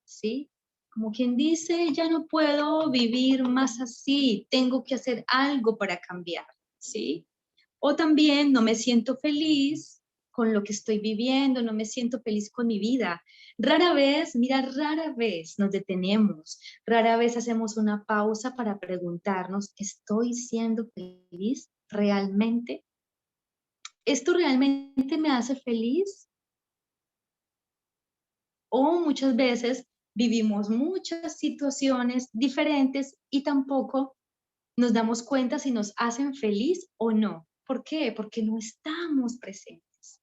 Speaker 1: ¿sí? Como quien dice, ya no puedo vivir más así, tengo que hacer algo para cambiar, ¿sí? O también no me siento feliz con lo que estoy viviendo, no me siento feliz con mi vida. Rara vez, mira, rara vez nos detenemos, rara vez hacemos una pausa para preguntarnos, ¿estoy siendo feliz realmente? ¿Esto realmente me hace feliz? O muchas veces vivimos muchas situaciones diferentes y tampoco nos damos cuenta si nos hacen feliz o no. ¿Por qué? Porque no estamos presentes,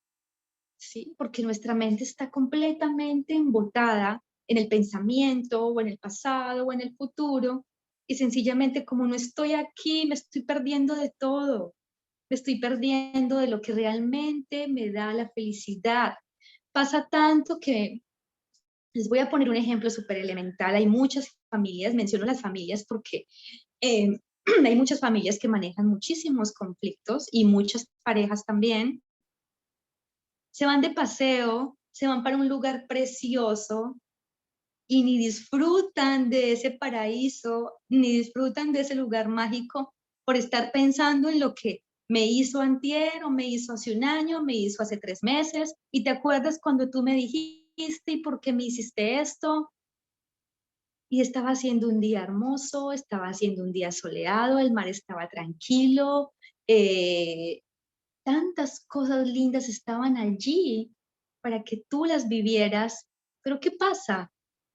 Speaker 1: ¿sí? Porque nuestra mente está completamente embotada en el pensamiento o en el pasado o en el futuro y sencillamente como no estoy aquí, me estoy perdiendo de todo. Me estoy perdiendo de lo que realmente me da la felicidad. Pasa tanto que les voy a poner un ejemplo súper elemental. Hay muchas familias, menciono las familias porque eh, hay muchas familias que manejan muchísimos conflictos y muchas parejas también. Se van de paseo, se van para un lugar precioso y ni disfrutan de ese paraíso, ni disfrutan de ese lugar mágico por estar pensando en lo que me hizo antier o me hizo hace un año, me hizo hace 3 meses, y te acuerdas cuando tú me dijiste y por qué me hiciste esto, y estaba haciendo un día hermoso, estaba haciendo un día soleado, el mar estaba tranquilo, eh, tantas cosas lindas estaban allí para que tú las vivieras, pero ¿qué pasa?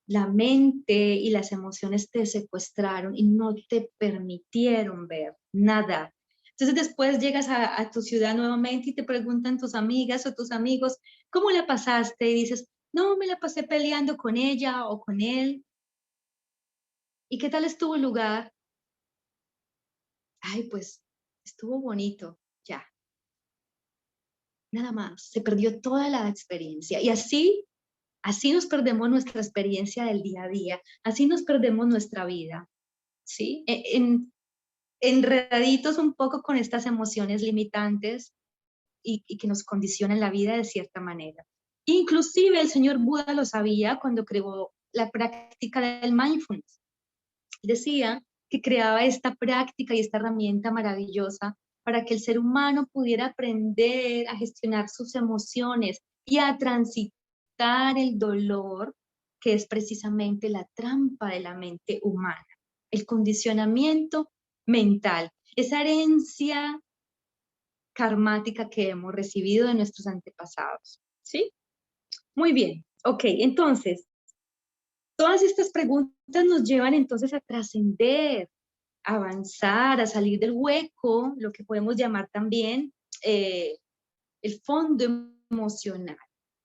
Speaker 1: La mente y las emociones te secuestraron y no te permitieron ver nada. Entonces después llegas a tu ciudad nuevamente y te preguntan tus amigas o tus amigos, ¿cómo la pasaste? Y dices, no, me la pasé peleando con ella o con él. ¿Y qué tal estuvo el lugar? Ay, pues estuvo bonito, ya, nada más. Se perdió toda la experiencia. Y así nos perdemos nuestra experiencia del día a día, así nos perdemos nuestra vida, ¿sí? Enredaditos un poco con estas emociones limitantes y que nos condicionan la vida de cierta manera. Inclusive el señor Buda lo sabía cuando creó la práctica del mindfulness. Decía que creaba esta práctica y esta herramienta maravillosa para que el ser humano pudiera aprender a gestionar sus emociones y a transitar el dolor, que es precisamente la trampa de la mente humana, el condicionamiento mental, esa herencia karmática que hemos recibido de nuestros antepasados. ¿Sí? Muy bien. Ok, entonces, todas estas preguntas nos llevan entonces a trascender, a avanzar, a salir del hueco, lo que podemos llamar también eh, el fondo emocional,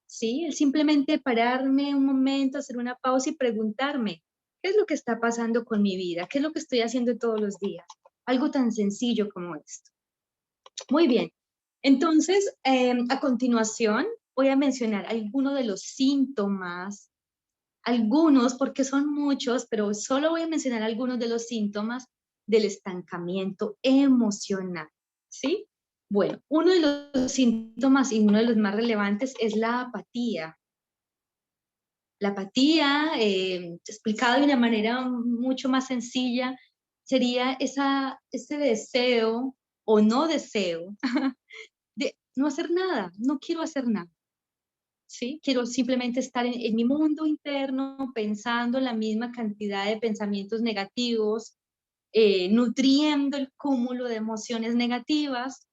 Speaker 1: ¿sí? El simplemente pararme un momento, hacer una pausa y preguntarme, ¿qué es lo que está pasando con mi vida? ¿Qué es lo que estoy haciendo todos los días? Algo tan sencillo como esto. Muy bien. Entonces, a continuación, voy a mencionar algunos de los síntomas, algunos, porque son muchos, pero solo voy a mencionar algunos de los síntomas del estancamiento emocional, ¿sí? Bueno, uno de los síntomas y uno de los más relevantes es la apatía. La apatía, explicado de una manera mucho más sencilla, sería ese deseo o no deseo de no hacer nada, no quiero hacer nada. ¿Sí? Quiero simplemente estar en mi mundo interno pensando la misma cantidad de pensamientos negativos, nutriendo el cúmulo de emociones negativas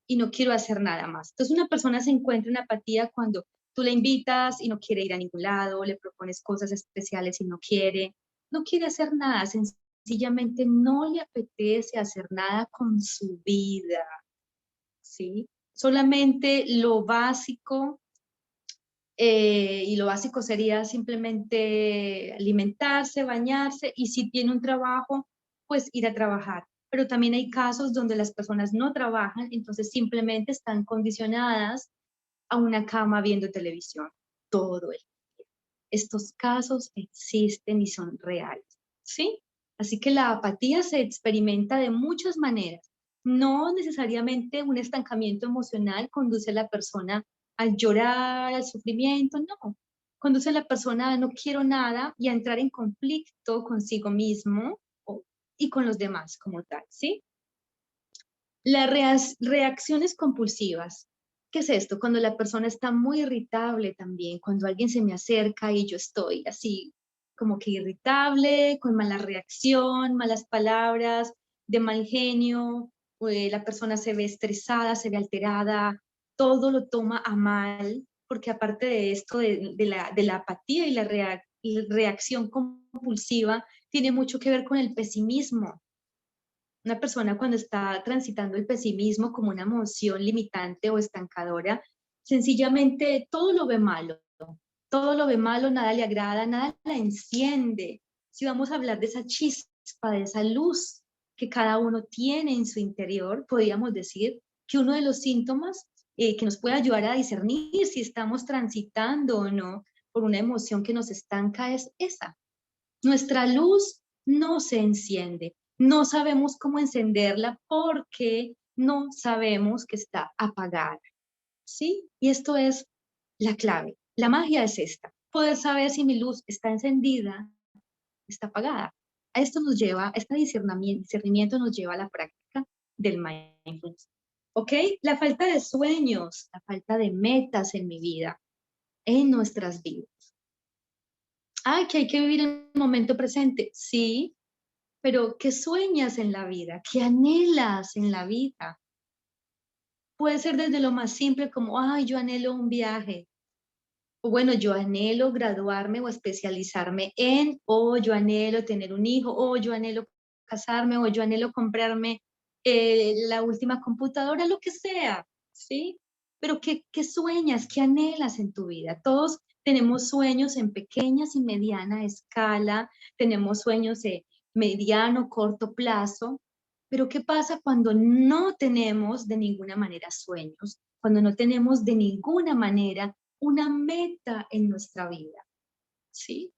Speaker 1: y no quiero hacer nada más. Entonces una persona se encuentra en apatía cuando tú le invitas y no quiere ir a ningún lado, le propones cosas especiales y no quiere hacer nada, sencillamente no le apetece hacer nada con su vida, ¿sí? Solamente lo básico y lo básico sería simplemente alimentarse, bañarse, y si tiene un trabajo, pues ir a trabajar. Pero también hay casos donde las personas no trabajan, entonces simplemente están condicionadas a una cama viendo televisión todo el día. Estos casos existen y son reales, ¿sí? Así que la apatía se experimenta de muchas maneras. No necesariamente un estancamiento emocional conduce a la persona al llorar, al sufrimiento, no. Conduce a la persona a no quiero nada y a entrar en conflicto consigo mismo y con los demás como tal, ¿sí? Las reacciones compulsivas. ¿Qué es esto? Cuando la persona está muy irritable también, cuando alguien se me acerca y yo estoy así como que irritable, con mala reacción, malas palabras, de mal genio, la persona se ve estresada, se ve alterada, todo lo toma a mal, porque aparte de esto, de la apatía y y reacción compulsiva, tiene mucho que ver con el pesimismo. Una persona cuando está transitando el pesimismo como una emoción limitante o estancadora, sencillamente todo lo ve malo, nada le agrada, nada la enciende. Si vamos a hablar de esa chispa, de esa luz que cada uno tiene en su interior, podríamos decir que uno de los síntomas que nos puede ayudar a discernir si estamos transitando o no por una emoción que nos estanca es esa. Nuestra luz no se enciende. No sabemos cómo encenderla porque no sabemos que está apagada, ¿sí? Y esto es la clave. La magia es esta. Poder saber si mi luz está encendida, está apagada. A esto nos lleva, este discernimiento nos lleva a la práctica del mindfulness. ¿Ok? La falta de sueños, la falta de metas en mi vida, en nuestras vidas. Ah, que hay que vivir el momento presente. Sí, pero ¿qué sueñas en la vida? ¿Qué anhelas en la vida? Puede ser desde lo más simple como, ay, yo anhelo un viaje. O bueno, yo anhelo graduarme o especializarme en, o yo anhelo tener un hijo, o yo anhelo casarme, o yo anhelo comprarme la última computadora, lo que sea, ¿sí? Pero ¿qué sueñas? ¿Qué anhelas en tu vida? Todos tenemos sueños en pequeñas y mediana escala, tenemos sueños de mediano, corto plazo, pero ¿qué pasa cuando no tenemos de ninguna manera sueños? Cuando no tenemos de ninguna manera una meta en nuestra vida, ¿sí?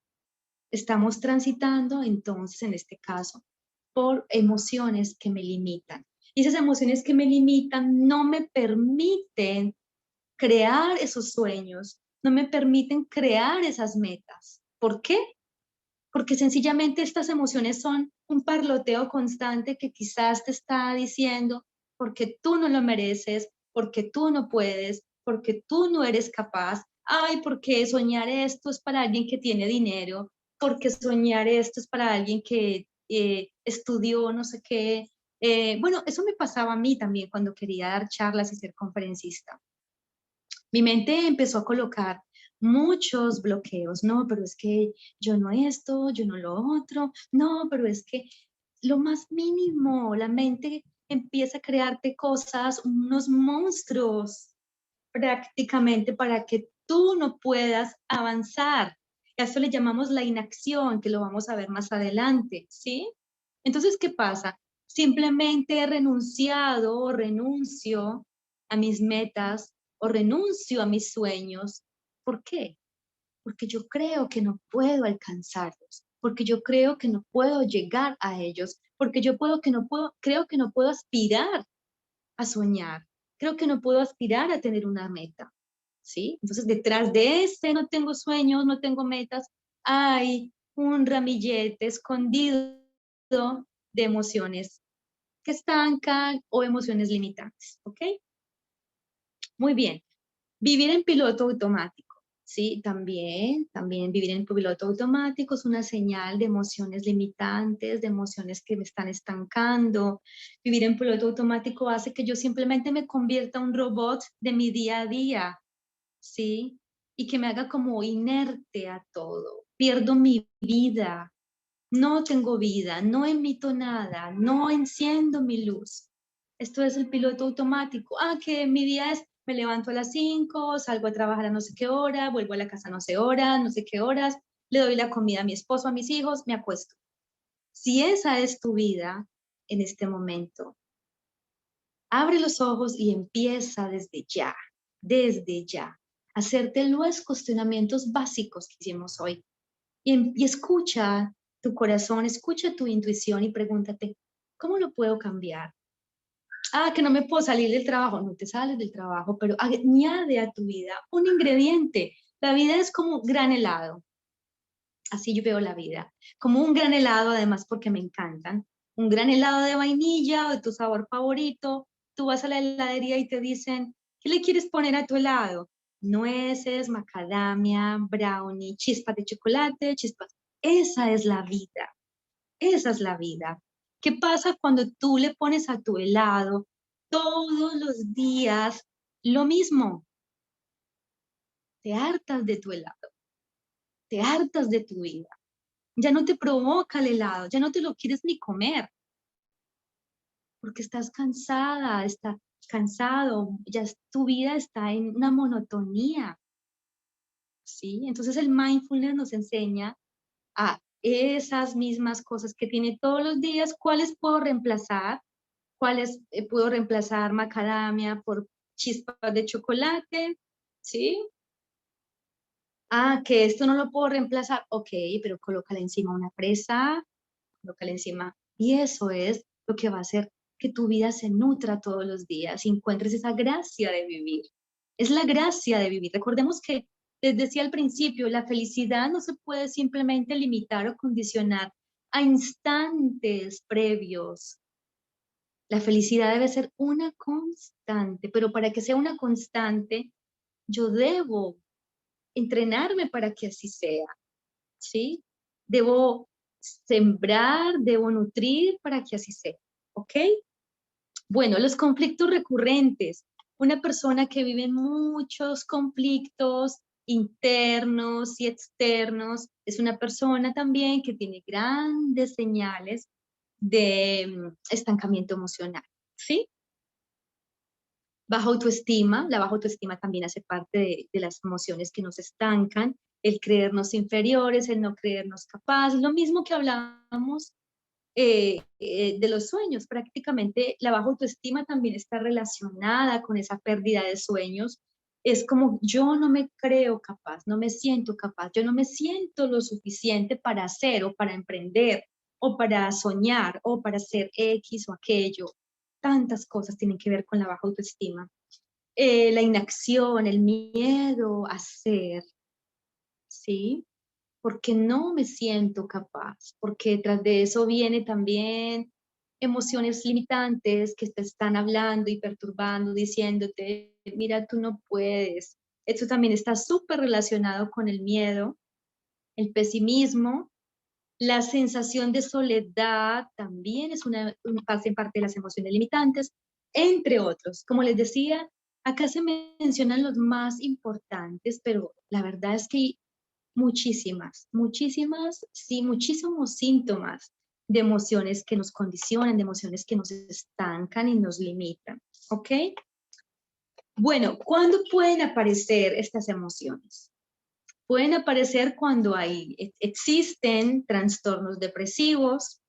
Speaker 1: Estamos transitando entonces, en este caso, por emociones que me limitan. Y esas emociones que me limitan no me permiten crear esos sueños, no me permiten crear esas metas. ¿Por qué? Porque sencillamente estas emociones son un parloteo constante que quizás te está diciendo porque tú no lo mereces, porque tú no puedes, porque tú no eres capaz. Ay, porque soñar esto es para alguien que tiene dinero, porque soñar esto es para alguien que estudió no sé qué. Bueno, eso me pasaba a mí también cuando quería dar charlas y ser conferencista. Mi mente empezó a colocar muchos bloqueos, no, pero es que yo no esto, yo no lo otro, no, pero es que lo más mínimo, la mente empieza a crearte cosas, unos monstruos prácticamente para que tú no puedas avanzar. A eso le llamamos la inacción, que lo vamos a ver más adelante, ¿sí? Entonces, ¿qué pasa? Simplemente he renunciado o renuncio a mis metas o renuncio a mis sueños. ¿Por qué? Porque yo creo que no puedo alcanzarlos, porque yo creo que no puedo llegar a ellos, porque creo que no puedo aspirar a soñar, creo que no puedo aspirar a tener una meta, ¿sí? Entonces, detrás de ese no tengo sueños, no tengo metas, hay un ramillete escondido de emociones que estancan o emociones limitantes, ¿ok? Muy bien. Vivir en piloto automático, ¿sí? También vivir en piloto automático es una señal de emociones limitantes, de emociones que me están estancando. Vivir en piloto automático hace que yo simplemente me convierta en un robot de mi día a día, ¿sí? Y que me haga como inerte a todo. Pierdo mi vida, no tengo vida, no emito nada, no enciendo mi luz. Esto es el piloto automático. Ah, que mi día es me levanto a las 5, salgo a trabajar a no sé qué hora, vuelvo a la casa a no sé horas, no sé qué horas, le doy la comida a mi esposo, a mis hijos, me acuesto. Si esa es tu vida en este momento, abre los ojos y empieza desde ya, hacerte los cuestionamientos básicos que hicimos hoy. Y escucha tu corazón, escucha tu intuición y pregúntate, ¿cómo lo puedo cambiar? Ah, que no me puedo salir del trabajo. No te sales del trabajo, pero añade a tu vida un ingrediente. La vida es como gran helado. Así yo veo la vida. Como un gran helado, además, porque me encantan. Un gran helado de vainilla o de tu sabor favorito. Tú vas a la heladería y te dicen, ¿qué le quieres poner a tu helado? Nueces, macadamia, brownie, chispas de chocolate, chispas. Esa es la vida. Esa es la vida. ¿Qué pasa cuando tú le pones a tu helado todos los días lo mismo? Te hartas de tu helado, te hartas de tu vida. Ya no te provoca el helado, ya no te lo quieres ni comer, porque estás cansada, estás cansado, tu vida está en una monotonía, ¿sí? Entonces el mindfulness nos enseña a esas mismas cosas que tiene todos los días, ¿cuáles puedo reemplazar? ¿Cuáles puedo reemplazar macadamia por chispas de chocolate? ¿Sí? Ah, que esto no lo puedo reemplazar. Ok, pero colócale encima una fresa, colócale encima. Y eso es lo que va a hacer que tu vida se nutra todos los días y encuentres esa gracia de vivir. Es la gracia de vivir. Recordemos que, les decía al principio, la felicidad no se puede simplemente limitar o condicionar a instantes previos. La felicidad debe ser una constante, pero para que sea una constante, yo debo entrenarme para que así sea, ¿sí? Debo sembrar, debo nutrir para que así sea, ¿ok? Bueno, los conflictos recurrentes. Una persona que vive en muchos conflictos internos y externos es una persona también que tiene grandes señales de estancamiento emocional, ¿sí? Baja autoestima, la baja autoestima también hace parte de las emociones que nos estancan, el creernos inferiores, el no creernos capaces, lo mismo que hablábamos de los sueños, prácticamente la baja autoestima también está relacionada con esa pérdida de sueños. Es como yo no me creo capaz, no me siento capaz, yo no me siento lo suficiente para hacer o para emprender o para soñar o para hacer X o aquello. Tantas cosas tienen que ver con la baja autoestima. La inacción, el miedo a ser, ¿sí? Porque no me siento capaz, porque tras de eso viene también emociones limitantes que te están hablando y perturbando, diciéndote, mira, tú no puedes. Esto también está súper relacionado con el miedo, el pesimismo, la sensación de soledad también es hace parte de las emociones limitantes, entre otros. Como les decía, acá se mencionan los más importantes, pero la verdad es que hay muchísimas, sí, muchísimos síntomas de emociones que nos condicionan, de emociones que nos estancan y nos limitan, ¿ok? Bueno, ¿cuándo pueden aparecer estas emociones? Pueden aparecer cuando existen trastornos depresivos,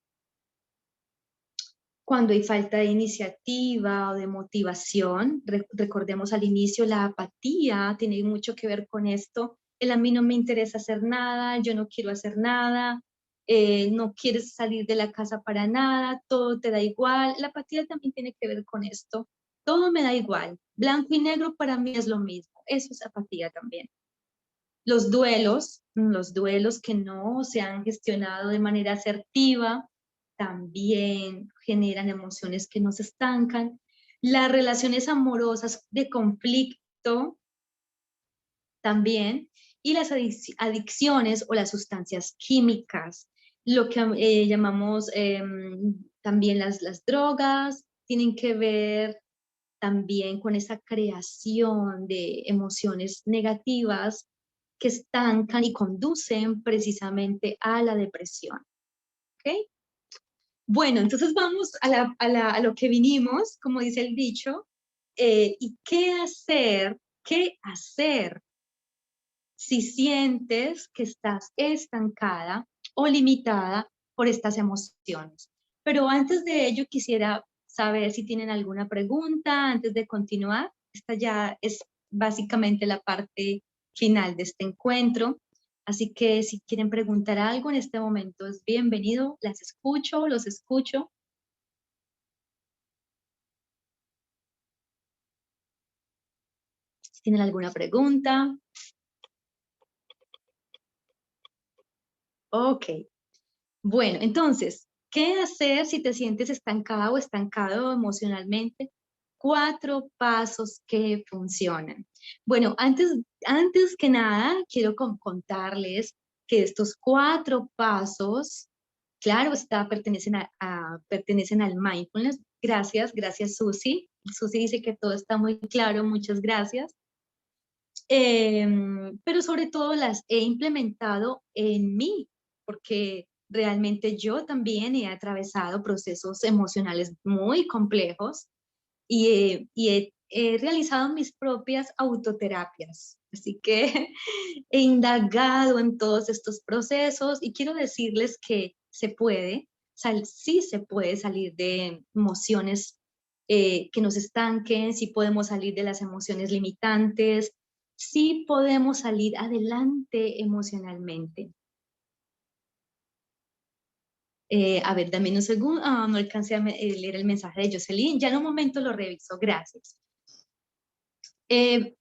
Speaker 1: cuando hay falta de iniciativa o de motivación. Recordemos al inicio, la apatía tiene mucho que ver con esto. El a mí no me interesa hacer nada, yo no quiero hacer nada, no quieres salir de la casa para nada, todo te da igual. La apatía también tiene que ver con esto. Todo me da igual. Blanco y negro para mí es lo mismo. Eso es apatía también. Los duelos que no se han gestionado de manera asertiva, también generan emociones que nos estancan. Las relaciones amorosas de conflicto también. Y las adicciones o las sustancias químicas, lo que llamamos también las drogas, tienen que ver también con esa creación de emociones negativas que estancan y conducen precisamente a la depresión. ¿Ok? Bueno, entonces vamos a lo que vinimos, como dice el dicho. ¿Y qué hacer? ¿Qué hacer si sientes que estás estancada o limitada por estas emociones? Pero antes de ello quisiera saber si tienen alguna pregunta antes de continuar. Esta ya es básicamente la parte final de este encuentro. Así que si quieren preguntar algo en este momento es bienvenido. Las escucho, los escucho. Si tienen alguna pregunta. Ok. Bueno, entonces, ¿qué hacer si te sientes estancada o estancado emocionalmente? 4 pasos que funcionan. Bueno, antes que nada, quiero contarles que estos 4 pasos, claro, pertenecen al mindfulness. Gracias, gracias Susi. Susi dice que todo está muy claro, muchas gracias. Pero sobre todo las he implementado en mí, porque realmente yo también he atravesado procesos emocionales muy complejos y he realizado mis propias autoterapias. Así que he indagado en todos estos procesos y quiero decirles que sí se puede salir de emociones que nos estanquen, sí podemos salir de las emociones limitantes, sí podemos salir adelante emocionalmente. A ver, dame un segundo. No alcancé a leer el mensaje de Jocelyn. Ya en un momento lo reviso. Gracias.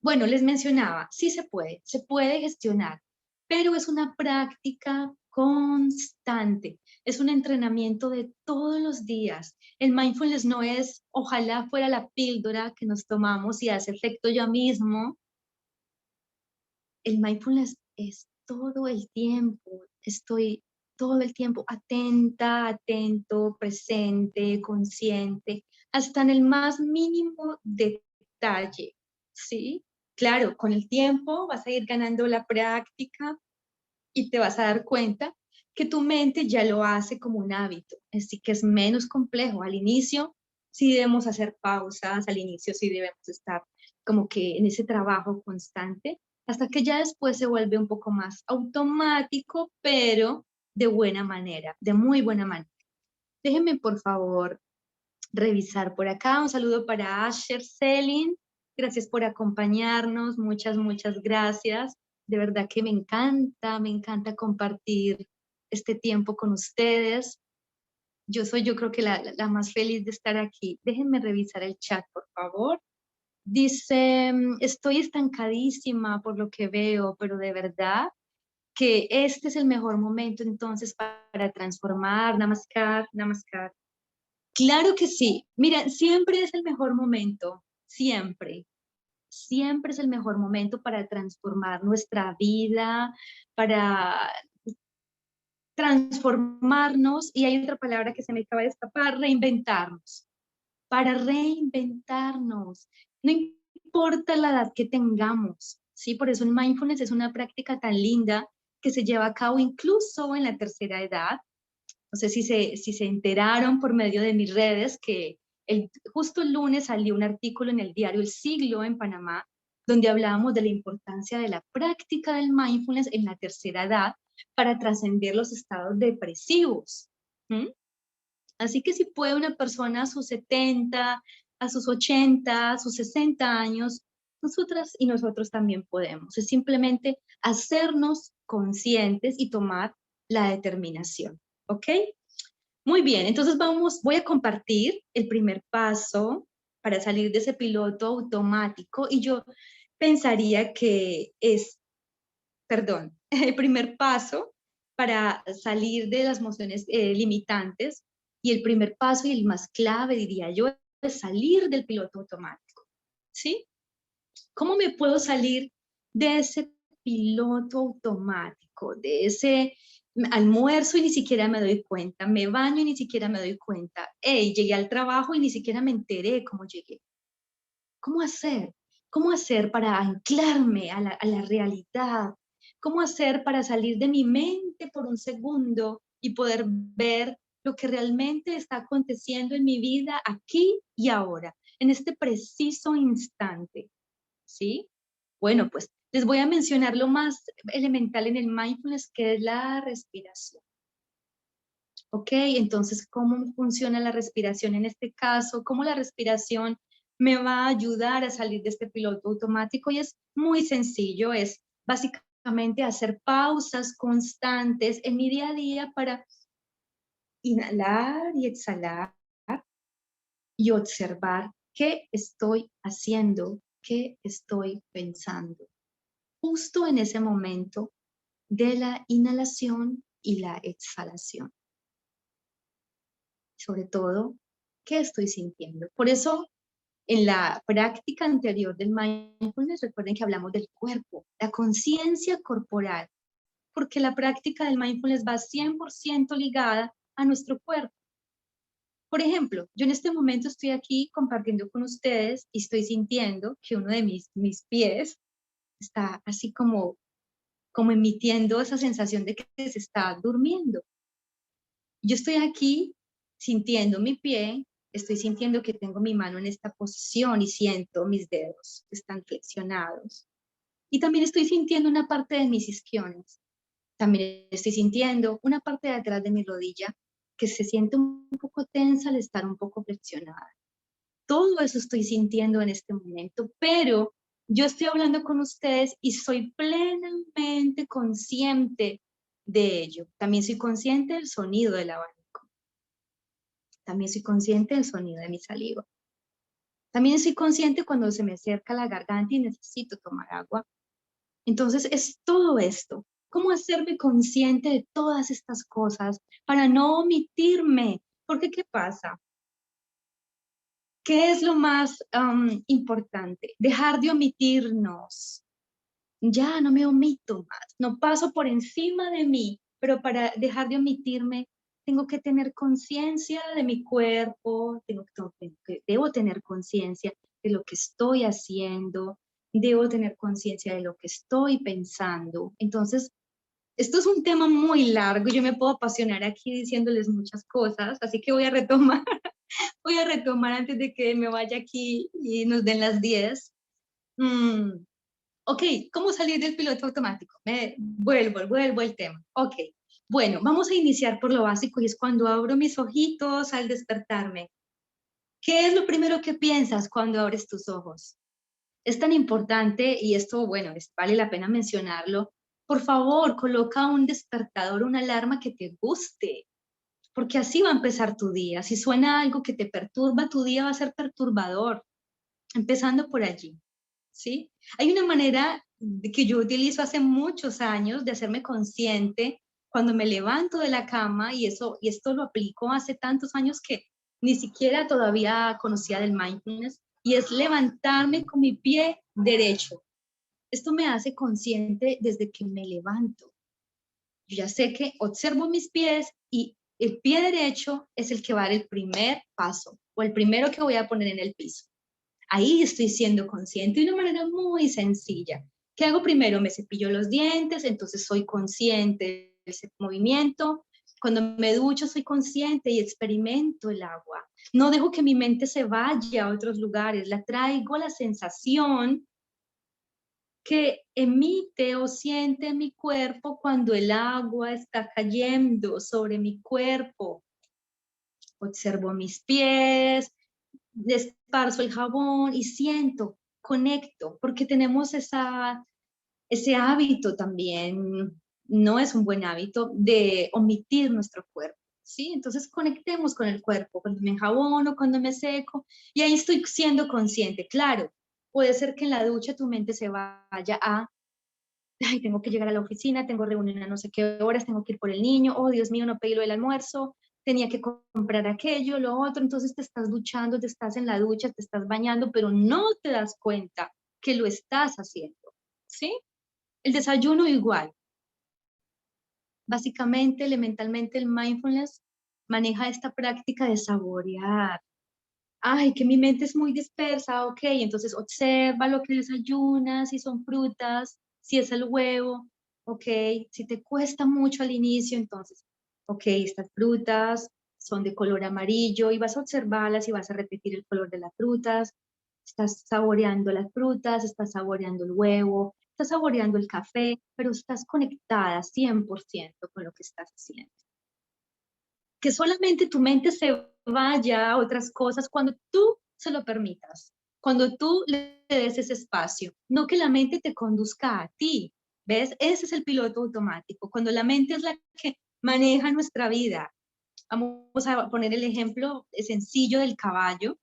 Speaker 1: Bueno, les mencionaba, sí se puede gestionar, pero es una práctica constante, es un entrenamiento de todos los días. El mindfulness no es, ojalá fuera la píldora que nos tomamos y hace efecto ya mismo. El mindfulness es todo el tiempo, estoy todo el tiempo atenta, atento, presente, consciente, hasta en el más mínimo detalle, ¿sí? Claro, con el tiempo vas a ir ganando la práctica y te vas a dar cuenta que tu mente ya lo hace como un hábito, así que es menos complejo. Al inicio sí debemos hacer pausas, al inicio sí debemos estar como que en ese trabajo constante, hasta que ya después se vuelve un poco más automático, pero de buena manera, de muy buena manera. Déjenme por favor revisar por acá. Un saludo para Asher Selin. Gracias por acompañarnos. Muchas, muchas gracias. De verdad que me encanta compartir este tiempo con ustedes. Yo creo que la más feliz de estar aquí. Déjenme revisar el chat, por favor. Dice, estoy estancadísima por lo que veo, pero de verdad que este es el mejor momento entonces para transformar. Namaskar, namaskar. Claro que sí. Mira, siempre es el mejor momento, siempre. Siempre es el mejor momento para transformar nuestra vida, para transformarnos, y hay otra palabra que se me acaba de escapar, reinventarnos, para reinventarnos. No importa la edad que tengamos, ¿sí? Por eso el mindfulness es una práctica tan linda que se lleva a cabo incluso en la tercera edad. No sé si se enteraron por medio de mis redes que justo el lunes salió un artículo en el diario El Siglo en Panamá, donde hablábamos de la importancia de la práctica del mindfulness en la tercera edad para trascender los estados depresivos. ¿Mm? Así que si puede una persona a sus 70, a sus 80, a sus 60 años, nosotras y nosotros también podemos. Es simplemente hacernos conscientes y tomar la determinación. ¿Ok? Muy bien, entonces voy a compartir el primer paso para salir de ese piloto automático y yo pensaría que es, perdón, el primer paso para salir de las emociones limitantes y el primer paso y el más clave, diría yo, es salir del piloto automático, ¿sí? ¿Cómo me puedo salir de ese piloto automático, de ese almuerzo y ni siquiera me doy cuenta, me baño y ni siquiera me doy cuenta, hey, llegué al trabajo y ni siquiera me enteré cómo llegué? ¿Cómo hacer? ¿Cómo hacer para anclarme a la realidad? ¿Cómo hacer para salir de mi mente por un segundo y poder ver lo que realmente está aconteciendo en mi vida aquí y ahora? en este preciso instante, ¿sí? Bueno, pues les voy a mencionar lo más elemental en el mindfulness, que es la respiración. ¿Ok? Entonces, ¿cómo funciona la respiración en este caso? ¿Cómo la respiración me va a ayudar a salir de este piloto automático? Y es muy sencillo, es básicamente hacer pausas constantes en mi día a día para inhalar y exhalar y observar qué estoy haciendo, qué estoy pensando. Justo en ese momento de la inhalación y la exhalación. Sobre todo, ¿qué estoy sintiendo? Por eso, en la práctica anterior del mindfulness, recuerden que hablamos del cuerpo, la conciencia corporal, porque la práctica del mindfulness va 100% ligada a nuestro cuerpo. Por ejemplo, yo en este momento estoy aquí compartiendo con ustedes y estoy sintiendo que uno de mis pies está así como emitiendo esa sensación de que se está durmiendo. Yo estoy aquí sintiendo mi pie, estoy sintiendo que tengo mi mano en esta posición y siento mis dedos que están flexionados. Y también estoy sintiendo una parte de mis isquiones. También estoy sintiendo una parte de atrás de mi rodilla que se siente un poco tensa al estar un poco flexionada. Todo eso estoy sintiendo en este momento, pero yo estoy hablando con ustedes y soy plenamente consciente de ello. También soy consciente del sonido del abanico. También soy consciente del sonido de mi saliva. También soy consciente cuando se me acerca la garganta y necesito tomar agua. Entonces es todo esto. ¿Cómo hacerme consciente de todas estas cosas para no omitirme? Porque ¿qué pasa? ¿Qué es lo más importante? Dejar de omitirnos. Ya no me omito más, no paso por encima de mí, pero para dejar de omitirme tengo que tener conciencia de mi cuerpo, debo tener conciencia de lo que estoy haciendo, debo tener conciencia de lo que estoy pensando. Entonces, esto es un tema muy largo, yo me puedo apasionar aquí diciéndoles muchas cosas, así que voy a retomar, voy a retomar antes de que me vaya aquí y nos den las 10. Ok, ¿cómo salir del piloto automático? Vuelvo al tema. Ok, bueno, vamos a iniciar por lo básico y es cuando abro mis ojitos al despertarme. ¿Qué es lo primero que piensas cuando abres tus ojos? Es tan importante y esto, bueno, vale la pena mencionarlo. Por favor, coloca un despertador, una alarma que te guste, porque así va a empezar tu día. Si suena algo que te perturba, tu día va a ser perturbador, empezando por allí. ¿Sí? Hay una manera que yo utilizo hace muchos años de hacerme consciente cuando me levanto de la cama y esto lo aplico hace tantos años que ni siquiera todavía conocía del mindfulness y es levantarme con mi pie derecho. Esto me hace consciente desde que me levanto. Yo ya sé que observo mis pies y el pie derecho es el que va a dar el primer paso o el primero que voy a poner en el piso. Ahí estoy siendo consciente de una manera muy sencilla. ¿Qué hago primero? Me cepillo los dientes, entonces soy consciente de ese movimiento. Cuando me ducho soy consciente y experimento el agua. No dejo que mi mente se vaya a otros lugares, la traigo a la sensación que emite o siente mi cuerpo cuando el agua está cayendo sobre mi cuerpo. Observo mis pies, esparzo el jabón y siento, conecto, porque tenemos ese hábito también, no es un buen hábito, de omitir nuestro cuerpo, ¿sí? Entonces conectemos con el cuerpo, cuando me enjabono, cuando me seco, y ahí estoy siendo consciente. Claro, puede ser que en la ducha tu mente se vaya a, ay, tengo que llegar a la oficina, tengo reunión a no sé qué horas, tengo que ir por el niño, oh Dios mío, no pedí lo del almuerzo, tenía que comprar aquello, lo otro, entonces te estás duchando, te estás en la ducha, te estás bañando, pero no te das cuenta que lo estás haciendo, ¿sí? El desayuno igual. Básicamente, elementalmente, el mindfulness maneja esta práctica de saborear. Ay, que mi mente es muy dispersa, ok, entonces observa lo que desayunas, si son frutas, si es el huevo, ok, si te cuesta mucho al inicio, entonces, ok, estas frutas, son de color amarillo y vas a observarlas y vas a repetir el color de las frutas. Estás saboreando las frutas, estás saboreando el huevo, estás saboreando el café, pero estás conectada 100% con lo que estás haciendo. Que solamente tu mente se vaya a otras cosas cuando tú se lo permitas, cuando tú le des ese espacio, no que la mente te conduzca a ti, ¿ves? Ese es el piloto automático, cuando la mente es la que maneja nuestra vida. Vamos a poner el ejemplo sencillo del caballo,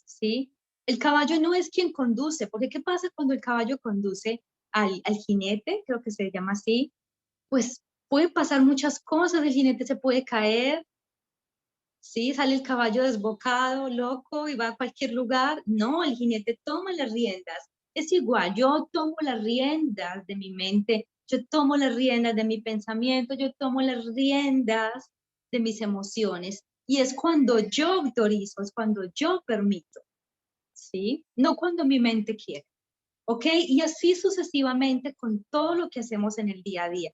Speaker 1: ¿sí? El caballo no es quien conduce, porque ¿qué pasa cuando el caballo conduce al jinete? Creo que se llama así. Pues puede pasar muchas cosas, el jinete se puede caer, ¿sí? Sale el caballo desbocado, loco, y va a cualquier lugar. No, el jinete toma las riendas. Es igual, yo tomo las riendas de mi mente, yo tomo las riendas de mi pensamiento, yo tomo las riendas de mis emociones. Y es cuando yo autorizo, es cuando yo permito, ¿sí? No cuando mi mente quiere. ¿Ok? Y así sucesivamente con todo lo que hacemos en el día a día.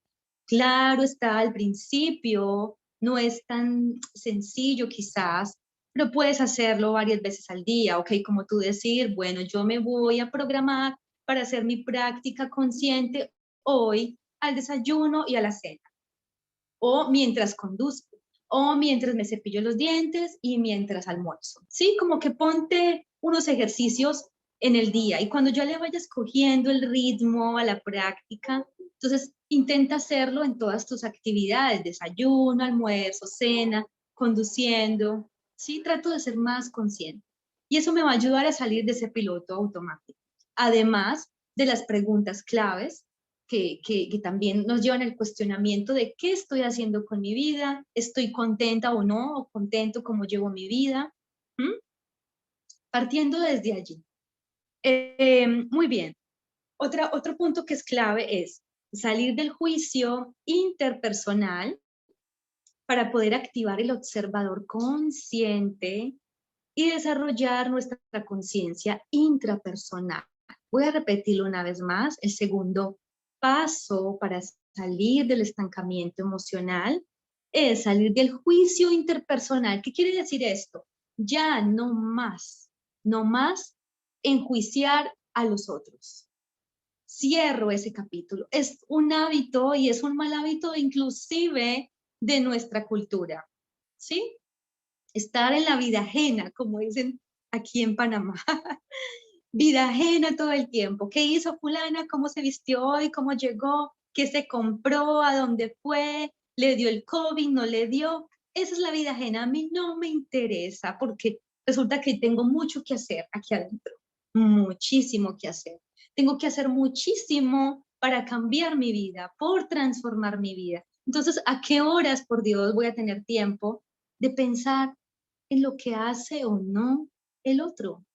Speaker 1: Claro está, al principio no es tan sencillo quizás, pero puedes hacerlo varias veces al día, ¿ok? Como tú decir, bueno, yo me voy a programar para hacer mi práctica consciente hoy al desayuno y a la cena, o mientras conduzco, o mientras me cepillo los dientes y mientras almuerzo, ¿sí? Como que ponte unos ejercicios en el día y cuando ya le vayas cogiendo el ritmo a la práctica, entonces intenta hacerlo en todas tus actividades, desayuno, almuerzo, cena, conduciendo, ¿sí? Trato de ser más consciente y eso me va a ayudar a salir de ese piloto automático. Además de las preguntas claves que también nos llevan al cuestionamiento de qué estoy haciendo con mi vida, estoy contenta o no, o contento como llevo mi vida. ¿Mm? Partiendo desde allí. Muy bien. Otro punto que es clave es salir del juicio interpersonal para poder activar el observador consciente y desarrollar nuestra conciencia intrapersonal. Voy a repetirlo una vez más. El segundo paso para salir del estancamiento emocional es salir del juicio interpersonal. ¿Qué quiere decir esto? Ya no más enjuiciar a los otros. Cierro ese capítulo. Es un hábito y es un mal hábito inclusive de nuestra cultura, ¿sí? Estar en la vida ajena, como dicen aquí en Panamá. Vida ajena todo el tiempo. ¿Qué hizo fulana? ¿Cómo se vistió hoy? ¿Cómo llegó? ¿Qué se compró? ¿A dónde fue? ¿Le dio el COVID? ¿No le dio? Esa es la vida ajena. A mí no me interesa porque resulta que tengo mucho que hacer aquí adentro. Muchísimo que hacer. Tengo que hacer muchísimo para cambiar mi vida, por transformar mi vida. Entonces, ¿a qué horas, por Dios, voy a tener tiempo de pensar en lo que hace o no el otro?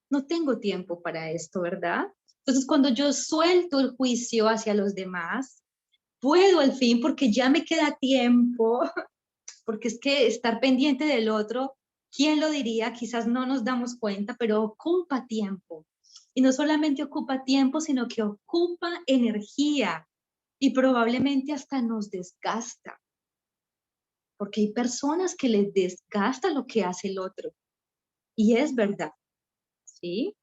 Speaker 1: No tengo tiempo para esto, ¿verdad? Entonces, cuando yo suelto el juicio hacia los demás, puedo al fin, porque ya me queda tiempo, porque es que estar pendiente del otro, ¿quién lo diría? Quizás no nos damos cuenta, pero ocupa tiempo. Y no solamente ocupa tiempo, sino que ocupa energía y probablemente hasta nos desgasta, porque hay personas que les desgasta lo que hace el otro. Y es verdad, ¿sí?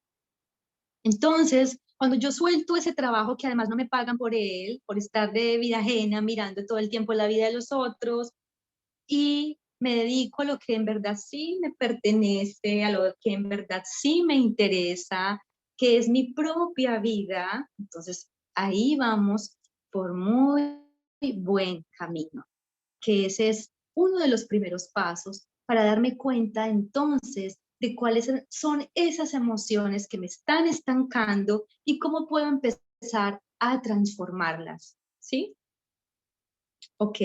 Speaker 1: Entonces, cuando yo suelto ese trabajo que además no me pagan por él, por estar de vida ajena, mirando todo el tiempo la vida de los otros, y me dedico a lo que en verdad sí me pertenece, a lo que en verdad sí me interesa, que es mi propia vida, entonces ahí vamos por muy buen camino, que ese es uno de los primeros pasos para darme cuenta entonces de cuáles son esas emociones que me están estancando y cómo puedo empezar a transformarlas, ¿sí? Ok.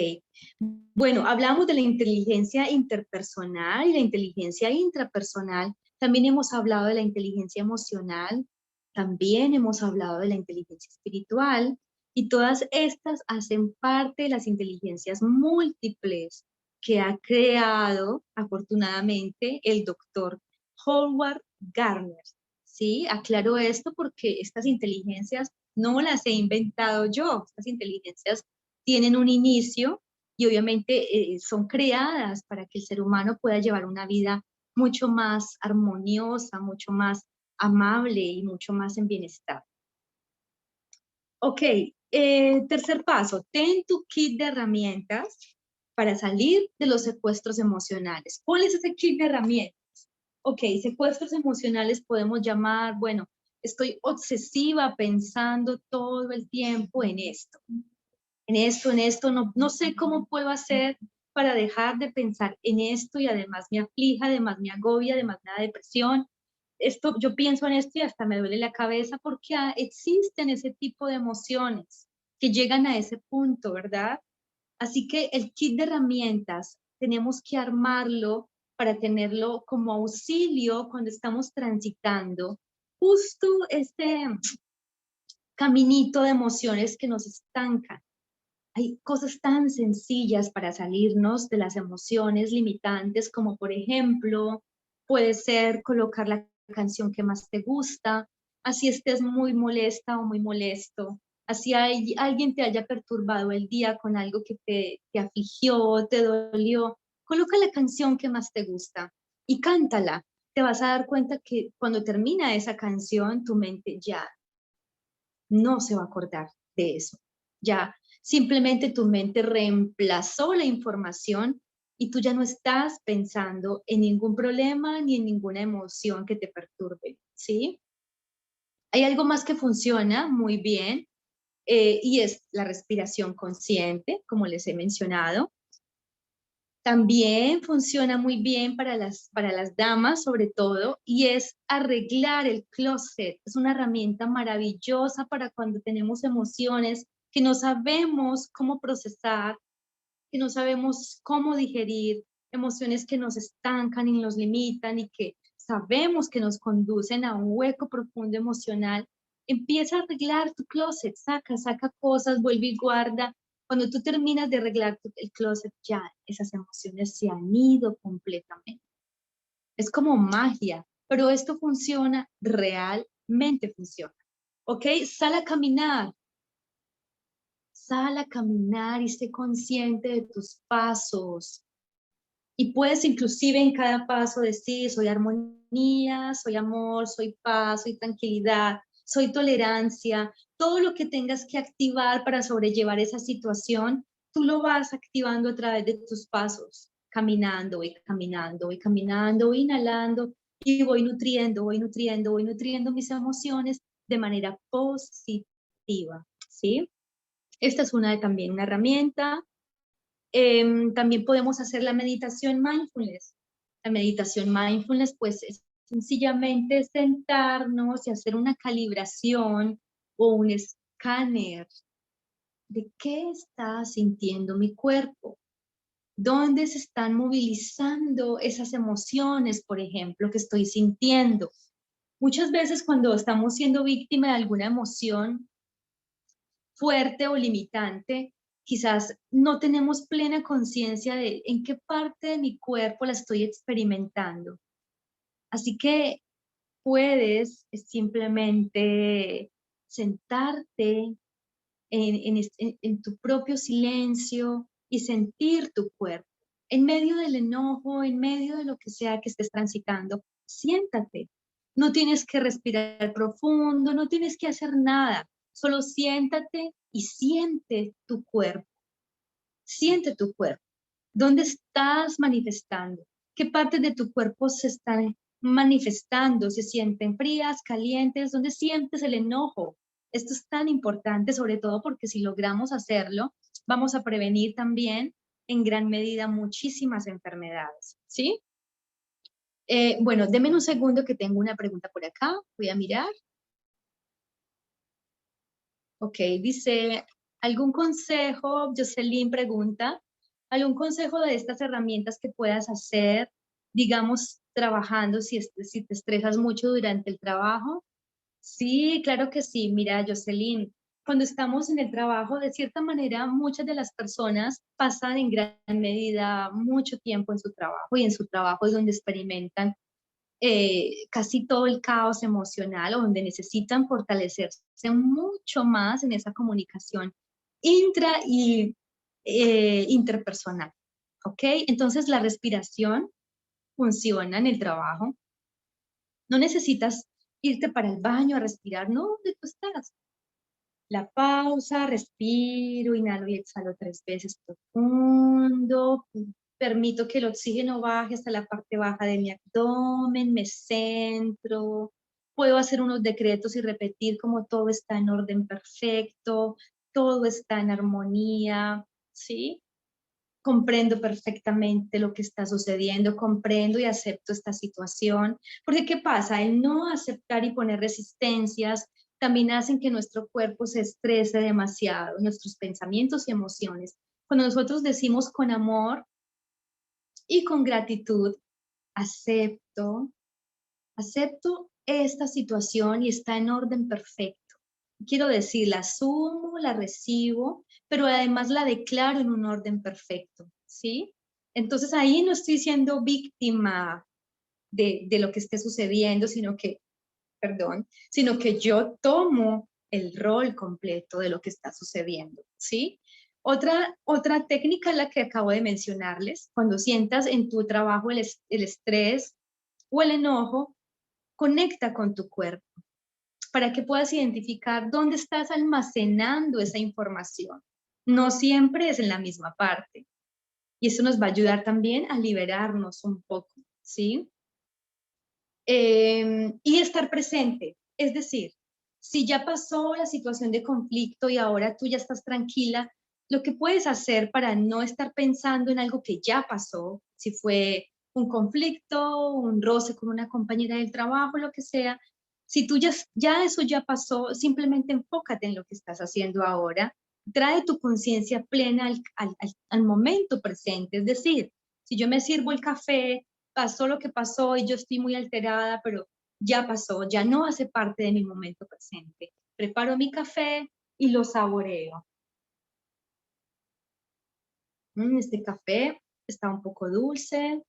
Speaker 1: Bueno, hablamos de la inteligencia interpersonal y la inteligencia intrapersonal. También hemos hablado de la inteligencia emocional. También hemos hablado de la inteligencia espiritual. Y todas estas hacen parte de las inteligencias múltiples que ha creado, afortunadamente, el doctor Howard Gardner. ¿Sí? Aclaro esto porque estas inteligencias no las he inventado yo. Estas inteligencias tienen un inicio y obviamente son creadas para que el ser humano pueda llevar una vida mucho más armoniosa, mucho más amable y mucho más en bienestar. Ok, tercer paso, ten tu kit de herramientas para salir de los secuestros emocionales. ¿Cuál es ese kit de herramientas? Ok, secuestros emocionales podemos llamar, bueno, estoy obsesiva pensando todo el tiempo en esto, no sé cómo puedo hacer para dejar de pensar en esto y además me aflija, además me agobia, además me da depresión. Esto, yo pienso en esto y hasta me duele la cabeza porque existen ese tipo de emociones que llegan a ese punto, ¿verdad? Así que el kit de herramientas tenemos que armarlo para tenerlo como auxilio cuando estamos transitando justo este caminito de emociones que nos estancan. Hay cosas tan sencillas para salirnos de las emociones limitantes, como por ejemplo, puede ser colocar la canción que más te gusta, así estés muy molesta o muy molesto, así alguien te haya perturbado el día con algo que te afligió, te dolió, coloca la canción que más te gusta y cántala. Te vas a dar cuenta que cuando termina esa canción, tu mente ya no se va a acordar de eso. Ya simplemente tu mente reemplazó la información y tú ya no estás pensando en ningún problema ni en ninguna emoción que te perturbe, ¿sí? Hay algo más que funciona muy bien y es la respiración consciente, como les he mencionado. También funciona muy bien para las damas, sobre todo, y es arreglar el closet. Es una herramienta maravillosa para cuando tenemos emociones que no sabemos cómo procesar, que no sabemos cómo digerir, emociones que nos estancan y nos limitan y que sabemos que nos conducen a un hueco profundo emocional. Empieza a arreglar tu closet, saca cosas, vuelve y guarda. Cuando tú terminas de arreglar el closet, ya esas emociones se han ido completamente. Es como magia, pero esto funciona, realmente funciona. ¿Ok? Sal a caminar y sé consciente de tus pasos. Y puedes inclusive en cada paso decir, soy armonía, soy amor, soy paz, soy tranquilidad, soy tolerancia. Todo lo que tengas que activar para sobrellevar esa situación, tú lo vas activando a través de tus pasos, caminando y caminando y caminando, inhalando y voy nutriendo mis emociones de manera positiva, ¿sí? Esta es también una herramienta. También podemos hacer la meditación mindfulness. La meditación mindfulness, pues, es sencillamente sentarnos y hacer una calibración o un escáner de qué está sintiendo mi cuerpo, dónde se están movilizando esas emociones, por ejemplo, que estoy sintiendo. Muchas veces cuando estamos siendo víctima de alguna emoción fuerte o limitante, quizás no tenemos plena conciencia de en qué parte de mi cuerpo la estoy experimentando. Así que puedes simplemente sentarte en tu propio silencio y sentir tu cuerpo. En medio del enojo, en medio de lo que sea que estés transitando, siéntate. No tienes que respirar profundo, no tienes que hacer nada. Solo siéntate y siente tu cuerpo. Siente tu cuerpo. ¿Dónde estás manifestando? ¿Qué partes de tu cuerpo se están manifestando? ¿Se sienten frías, calientes? ¿Dónde sientes el enojo? Esto es tan importante, sobre todo porque si logramos hacerlo, vamos a prevenir también en gran medida muchísimas enfermedades, ¿sí? Bueno, denme un segundo que tengo una pregunta por acá. Voy a mirar. Ok, dice, ¿algún consejo? Jocelyn pregunta, ¿algún consejo de estas herramientas que puedas hacer, digamos, trabajando si te estresas mucho durante el trabajo? Sí, claro que sí. Mira, Jocelyn, cuando estamos en el trabajo, de cierta manera, muchas de las personas pasan en gran medida mucho tiempo en su trabajo y en su trabajo es donde experimentan casi todo el caos emocional o donde necesitan fortalecerse mucho más en esa comunicación intra y interpersonal, ¿ok? Entonces la respiración funciona en el trabajo. No necesitas irte para el baño a respirar, no, ¿dónde tú estás? La pausa, respiro, inhalo y exhalo 3 veces profundo, permito que el oxígeno baje hasta la parte baja de mi abdomen, me centro, puedo hacer unos decretos y repetir como todo está en orden perfecto, todo está en armonía, ¿sí? Comprendo perfectamente lo que está sucediendo, comprendo y acepto esta situación, porque ¿qué pasa? El no aceptar y poner resistencias también hacen que nuestro cuerpo se estrese demasiado, nuestros pensamientos y emociones. Cuando nosotros decimos con amor y con gratitud, acepto, acepto esta situación y está en orden perfecto. Quiero decir, la asumo, la recibo, pero además la declaro en un orden perfecto, ¿sí? Entonces ahí no estoy siendo víctima de lo que esté sucediendo, sino que yo tomo el rol completo de lo que está sucediendo, ¿sí? Otra técnica es la que acabo de mencionarles. Cuando sientas en tu trabajo el estrés o el enojo, conecta con tu cuerpo para que puedas identificar dónde estás almacenando esa información. No siempre es en la misma parte. Y eso nos va a ayudar también a liberarnos un poco, ¿sí? Y estar presente. Es decir, si ya pasó la situación de conflicto y ahora tú ya estás tranquila, lo que puedes hacer para no estar pensando en algo que ya pasó, si fue un conflicto, un roce con una compañera del trabajo, lo que sea, si tú ya eso ya pasó, simplemente enfócate en lo que estás haciendo ahora, trae tu conciencia plena al momento presente, es decir, si yo me sirvo el café, pasó lo que pasó y yo estoy muy alterada, pero ya pasó, ya no hace parte de mi momento presente. Preparo mi café y lo saboreo. Este café está un poco dulce,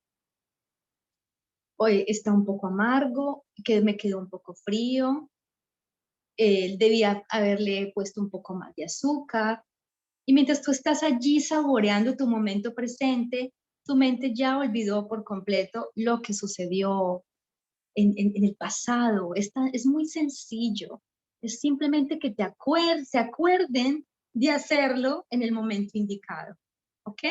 Speaker 1: hoy está un poco amargo, que me quedó un poco frío, debía haberle puesto un poco más de azúcar. Y mientras tú estás allí saboreando tu momento presente, tu mente ya olvidó por completo lo que sucedió en el pasado. Es muy sencillo. Es simplemente que se acuerden de hacerlo en el momento indicado. ¿Ok?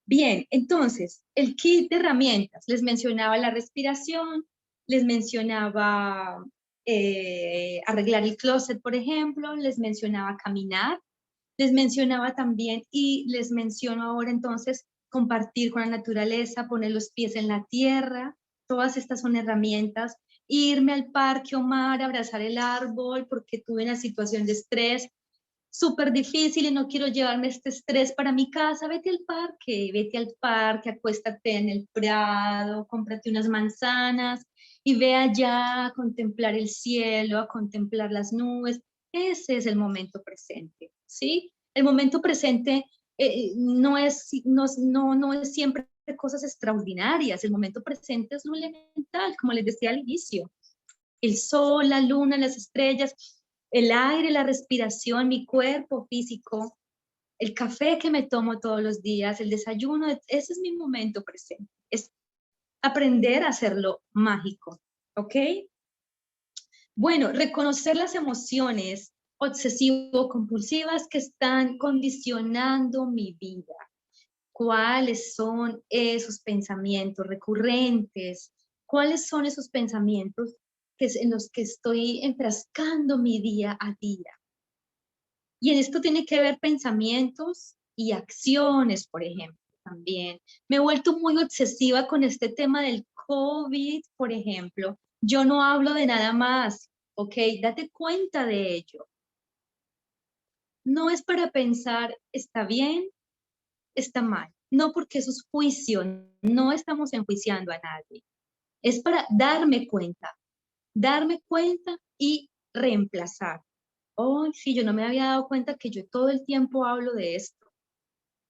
Speaker 1: Bien, entonces, el kit de herramientas. Les mencionaba la respiración, les mencionaba arreglar el closet, por ejemplo, les mencionaba caminar, les mencionaba también y les menciono ahora entonces compartir con la naturaleza, poner los pies en la tierra, todas estas son herramientas. Irme al parque, Omar, abrazar el árbol porque tuve una situación de estrés súper difícil y no quiero llevarme este estrés para mi casa, vete al parque, acuéstate en el prado, cómprate unas manzanas y ve allá a contemplar el cielo, a contemplar las nubes. Ese es el momento presente, ¿sí? El momento presente no es siempre cosas extraordinarias, el momento presente es lo elemental, como les decía al inicio, el sol, la luna, las estrellas, el aire, la respiración, mi cuerpo físico, el café que me tomo todos los días, el desayuno, ese es mi momento presente. Es aprender a hacerlo mágico, ¿ok? Bueno, reconocer las emociones obsesivo-compulsivas que están condicionando mi vida. ¿Cuáles son esos pensamientos recurrentes? ¿Cuáles son esos pensamientos en los que estoy enfrascando mi día a día? Y en esto tiene que ver pensamientos y acciones, por ejemplo, también. Me he vuelto muy obsesiva con este tema del COVID, por ejemplo. Yo no hablo de nada más, ¿ok? Date cuenta de ello. No es para pensar, está bien, está mal. No, porque eso es juicio, no estamos enjuiciando a nadie. Es para darme cuenta y reemplazar. Oh, sí, yo no me había dado cuenta que yo todo el tiempo hablo de esto.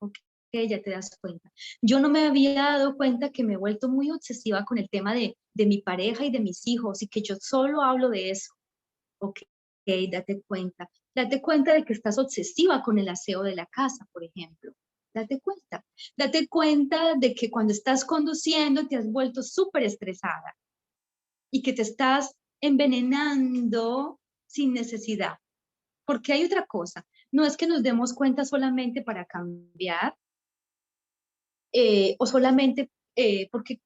Speaker 1: Ok, ya te das cuenta. Yo no me había dado cuenta que me he vuelto muy obsesiva con el tema de mi pareja y de mis hijos y que yo solo hablo de eso. Ok, Ok, date cuenta. Date cuenta de que estás obsesiva con el aseo de la casa, por ejemplo. Date cuenta. Date cuenta de que cuando estás conduciendo te has vuelto súper estresada y que te estás envenenando sin necesidad. Porque hay otra cosa. No es que nos demos cuenta solamente para cambiar o solamente porque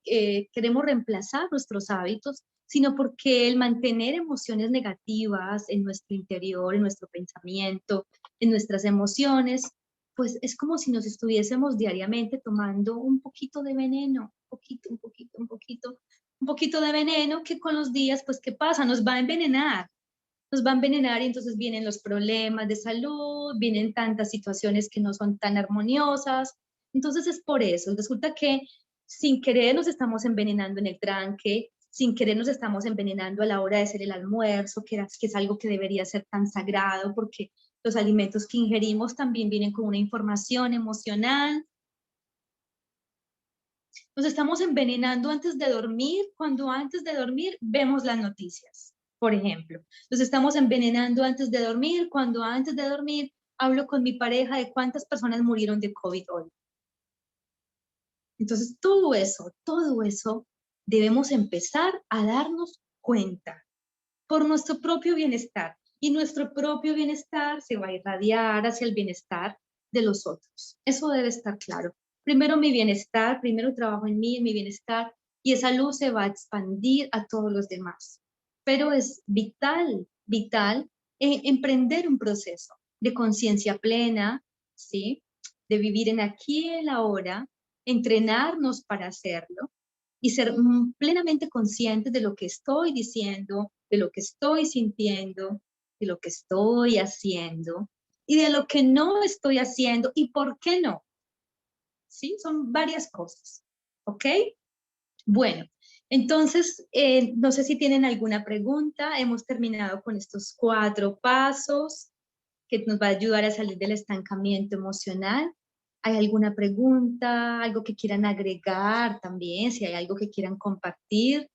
Speaker 1: queremos reemplazar nuestros hábitos, sino porque el mantener emociones negativas en nuestro interior, en nuestro pensamiento, en nuestras emociones, pues es como si nos estuviésemos diariamente tomando un poquito de veneno, un poquito de veneno que con los días, pues, ¿qué pasa? Nos va a envenenar y entonces vienen los problemas de salud, vienen tantas situaciones que no son tan armoniosas. Entonces es por eso. Resulta que sin querer nos estamos envenenando en el tranque, sin querer nos estamos envenenando a la hora de hacer el almuerzo, que es algo que debería ser tan sagrado porque los alimentos que ingerimos también vienen con una información emocional. Nos estamos envenenando antes de dormir, cuando antes de dormir vemos las noticias, por ejemplo. Nos estamos envenenando antes de dormir, cuando antes de dormir hablo con mi pareja de cuántas personas murieron de COVID hoy. Entonces, todo eso debemos empezar a darnos cuenta por nuestro propio bienestar. Y nuestro propio bienestar se va a irradiar hacia el bienestar de los otros. Eso debe estar claro. Primero mi bienestar, primero trabajo en mí, en mi bienestar, y esa luz se va a expandir a todos los demás. Pero es vital emprender un proceso de conciencia plena, ¿sí? De vivir en aquí y en la ahora, entrenarnos para hacerlo y ser plenamente conscientes de lo que estoy diciendo, de lo que estoy sintiendo, de lo que estoy haciendo y de lo que no estoy haciendo y por qué no. ¿Sí? Son varias cosas. ¿Ok? Bueno, entonces, no sé si tienen alguna pregunta. Hemos terminado con estos 4 pasos que nos va a ayudar a salir del estancamiento emocional. ¿Hay alguna pregunta, algo que quieran agregar también? Si hay algo que quieran compartir,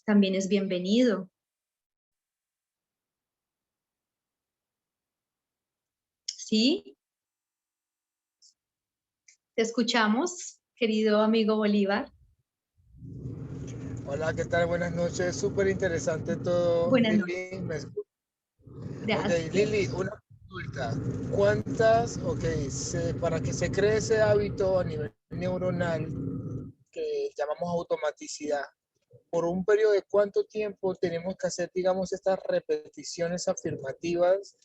Speaker 1: también es bienvenido. ¿Sí? Te escuchamos, querido amigo Bolívar.
Speaker 2: Hola, ¿qué tal? Buenas noches. Súper interesante todo,
Speaker 1: Buenas noches.
Speaker 2: Lili. Ok, Lili,
Speaker 1: Gracias.
Speaker 2: una consulta. ¿Cuántas, para que se cree ese hábito a nivel neuronal que llamamos automaticidad, por un periodo de cuánto tiempo tenemos que hacer, digamos, estas repeticiones afirmativas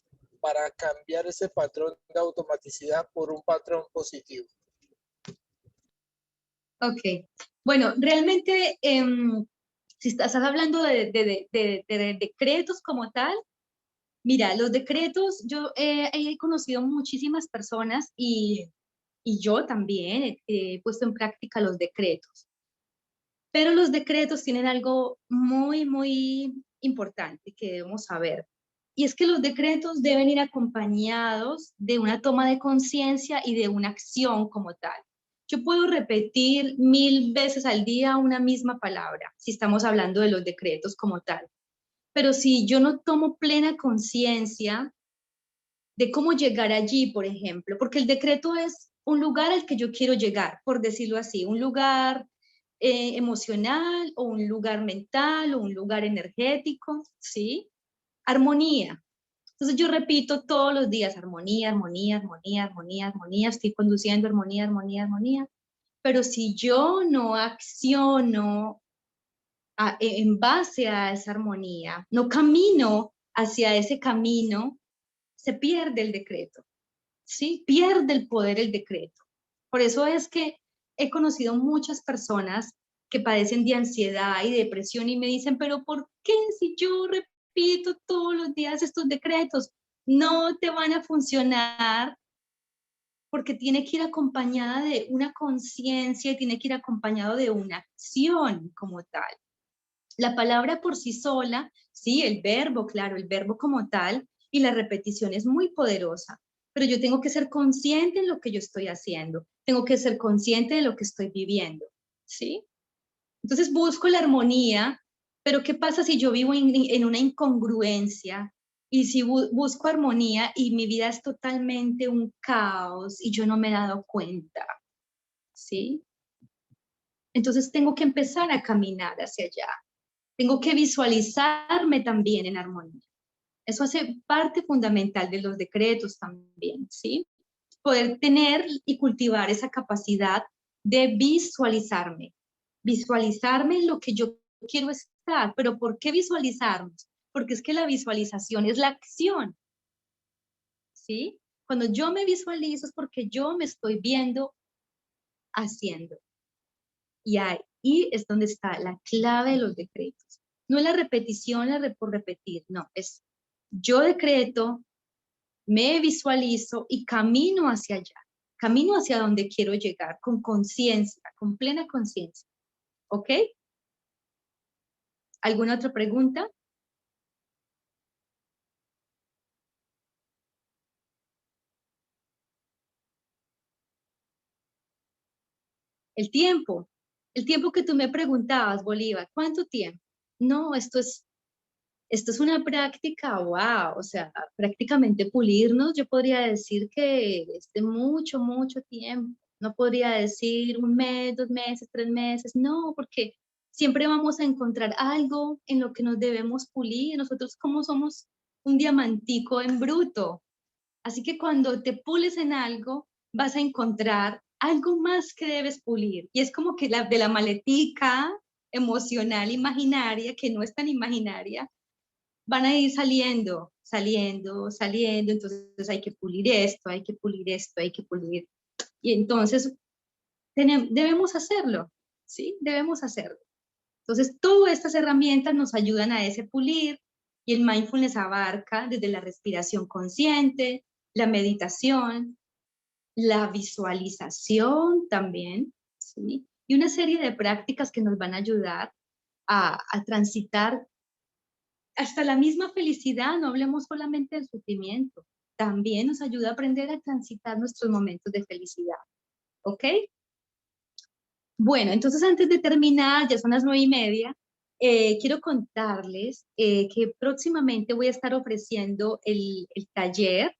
Speaker 2: para cambiar ese patrón de automaticidad por un patrón positivo?
Speaker 1: Ok. Bueno, realmente, si estás hablando de decretos como tal, mira, los decretos, yo he conocido muchísimas personas y yo también he puesto en práctica los decretos. Pero los decretos tienen algo muy importante que debemos saber. Y es que los decretos deben ir acompañados de una toma de conciencia y de una acción como tal. Yo puedo repetir 1000 veces al día una misma palabra, si estamos hablando de los decretos como tal. Pero si yo no tomo plena conciencia de cómo llegar allí, por ejemplo, porque el decreto es un lugar al que yo quiero llegar, por decirlo así, un lugar emocional o un lugar mental o un lugar energético, ¿sí? Armonía. Entonces yo repito todos los días, armonía, armonía, armonía, armonía, armonía, estoy conduciendo armonía, armonía, armonía. Pero si yo no acciono en base a esa armonía, no camino hacia ese camino, se pierde el decreto, ¿sí? Pierde el poder el decreto. Por eso es que he conocido muchas personas que padecen de ansiedad y depresión y me dicen, pero ¿por qué si yo repito todos los días estos decretos? No te van a funcionar porque tiene que ir acompañada de una conciencia y tiene que ir acompañado de una acción como tal. La palabra por sí sola, sí, el verbo, claro, el verbo como tal, y la repetición es muy poderosa, pero yo tengo que ser consciente en lo que yo estoy haciendo, tengo que ser consciente de lo que estoy viviendo, ¿sí? Entonces busco la armonía, pero ¿qué pasa si yo vivo en una incongruencia Y si busco armonía y mi vida es totalmente un caos y yo no me he dado cuenta, ¿sí? Entonces tengo que empezar a caminar hacia allá. Tengo que visualizarme también en armonía. Eso hace parte fundamental de los decretos también, ¿sí? Poder tener y cultivar esa capacidad de visualizarme en lo que yo quiero estar. Pero ¿por qué visualizarnos? Porque es que la visualización es la acción, ¿sí? Cuando yo me visualizo es porque yo me estoy viendo haciendo. Y ahí es donde está la clave de los decretos. No es la repetición por repetir, no, es yo decreto, me visualizo y camino hacia allá, camino hacia donde quiero llegar con conciencia, con plena conciencia. ¿Ok? ¿Alguna otra pregunta? El tiempo que tú me preguntabas, Bolívar, ¿cuánto tiempo? No, esto es una práctica, wow, o sea, prácticamente pulirnos, yo podría decir que es de mucho, mucho tiempo. No podría decir un mes, 2 meses, 3 meses, no, porque siempre vamos a encontrar algo en lo que nos debemos pulir. Nosotros como somos un diamantico en bruto. Así que cuando te pules en algo, vas a encontrar algo más que debes pulir. Y es como que de la maletica emocional imaginaria, que no es tan imaginaria, van a ir saliendo, saliendo, saliendo, entonces hay que pulir esto, hay que pulir esto, hay que pulir. Y entonces debemos hacerlo, ¿sí? Debemos hacerlo. Entonces, todas estas herramientas nos ayudan a ese pulir y el mindfulness abarca desde la respiración consciente, la meditación, la visualización también, ¿sí? Y una serie de prácticas que nos van a ayudar a transitar hasta la misma felicidad, no hablemos solamente del sufrimiento, también nos ayuda a aprender a transitar nuestros momentos de felicidad, ¿ok? Bueno, entonces antes de terminar, ya son las 9:30, quiero contarles que próximamente voy a estar ofreciendo el taller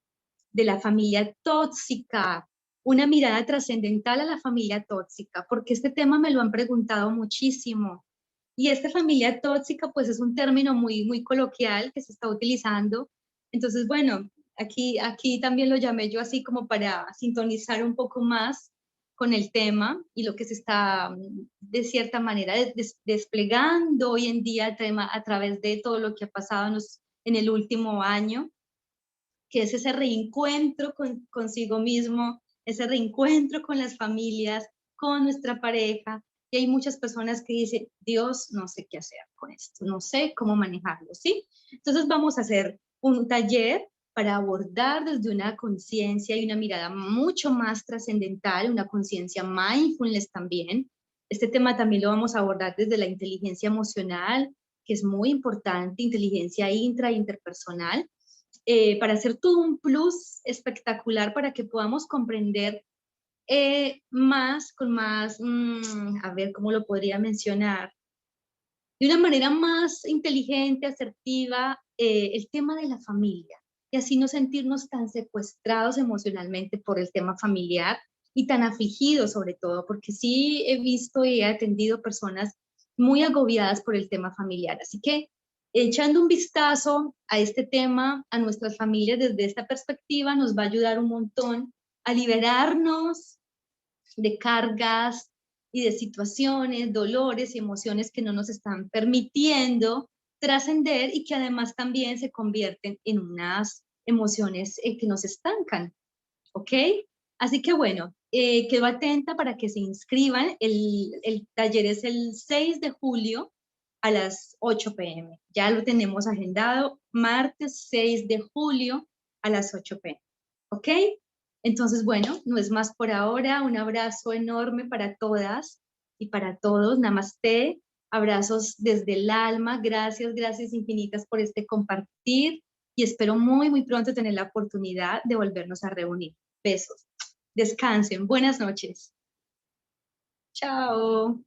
Speaker 1: de la familia tóxica, una mirada trascendental a la familia tóxica, porque este tema me lo han preguntado muchísimo. Y esta familia tóxica, pues es un término muy, muy coloquial que se está utilizando. Entonces, bueno, aquí también lo llamé yo así como para sintonizar un poco más con el tema y lo que se está, de cierta manera, desplegando hoy en día el tema a través de todo lo que ha pasado en el último año, que es ese reencuentro consigo mismo, ese reencuentro con las familias, con nuestra pareja. Y hay muchas personas que dicen, Dios, no sé qué hacer con esto, no sé cómo manejarlo, ¿sí? Entonces vamos a hacer un taller para abordar desde una conciencia y una mirada mucho más trascendental, una conciencia mindfulness también. Este tema también lo vamos a abordar desde la inteligencia emocional, que es muy importante, inteligencia interpersonal, para hacer todo un plus espectacular para que podamos comprender más, con más, a ver cómo lo podría mencionar, de una manera más inteligente, asertiva, el tema de la familia y así no sentirnos tan secuestrados emocionalmente por el tema familiar y tan afligidos sobre todo, porque sí he visto y he atendido personas muy agobiadas por el tema familiar. Así que echando un vistazo a este tema, a nuestras familias desde esta perspectiva, nos va a ayudar un montón a liberarnos de cargas y de situaciones, dolores y emociones que no nos están permitiendo trascender y que además también se convierten en unas emociones que nos estancan, ¿ok? Así que bueno, quedo atenta para que se inscriban. El taller es el 6 de julio a las 8 p.m. Ya lo tenemos agendado, martes 6 de julio a las 8 p.m. ¿Ok? Entonces, bueno, no es más por ahora. Un abrazo enorme para todas y para todos. Namaste. Abrazos desde el alma. Gracias, gracias infinitas por este compartir y espero muy, muy pronto tener la oportunidad de volvernos a reunir. Besos. Descansen. Buenas noches. Chao.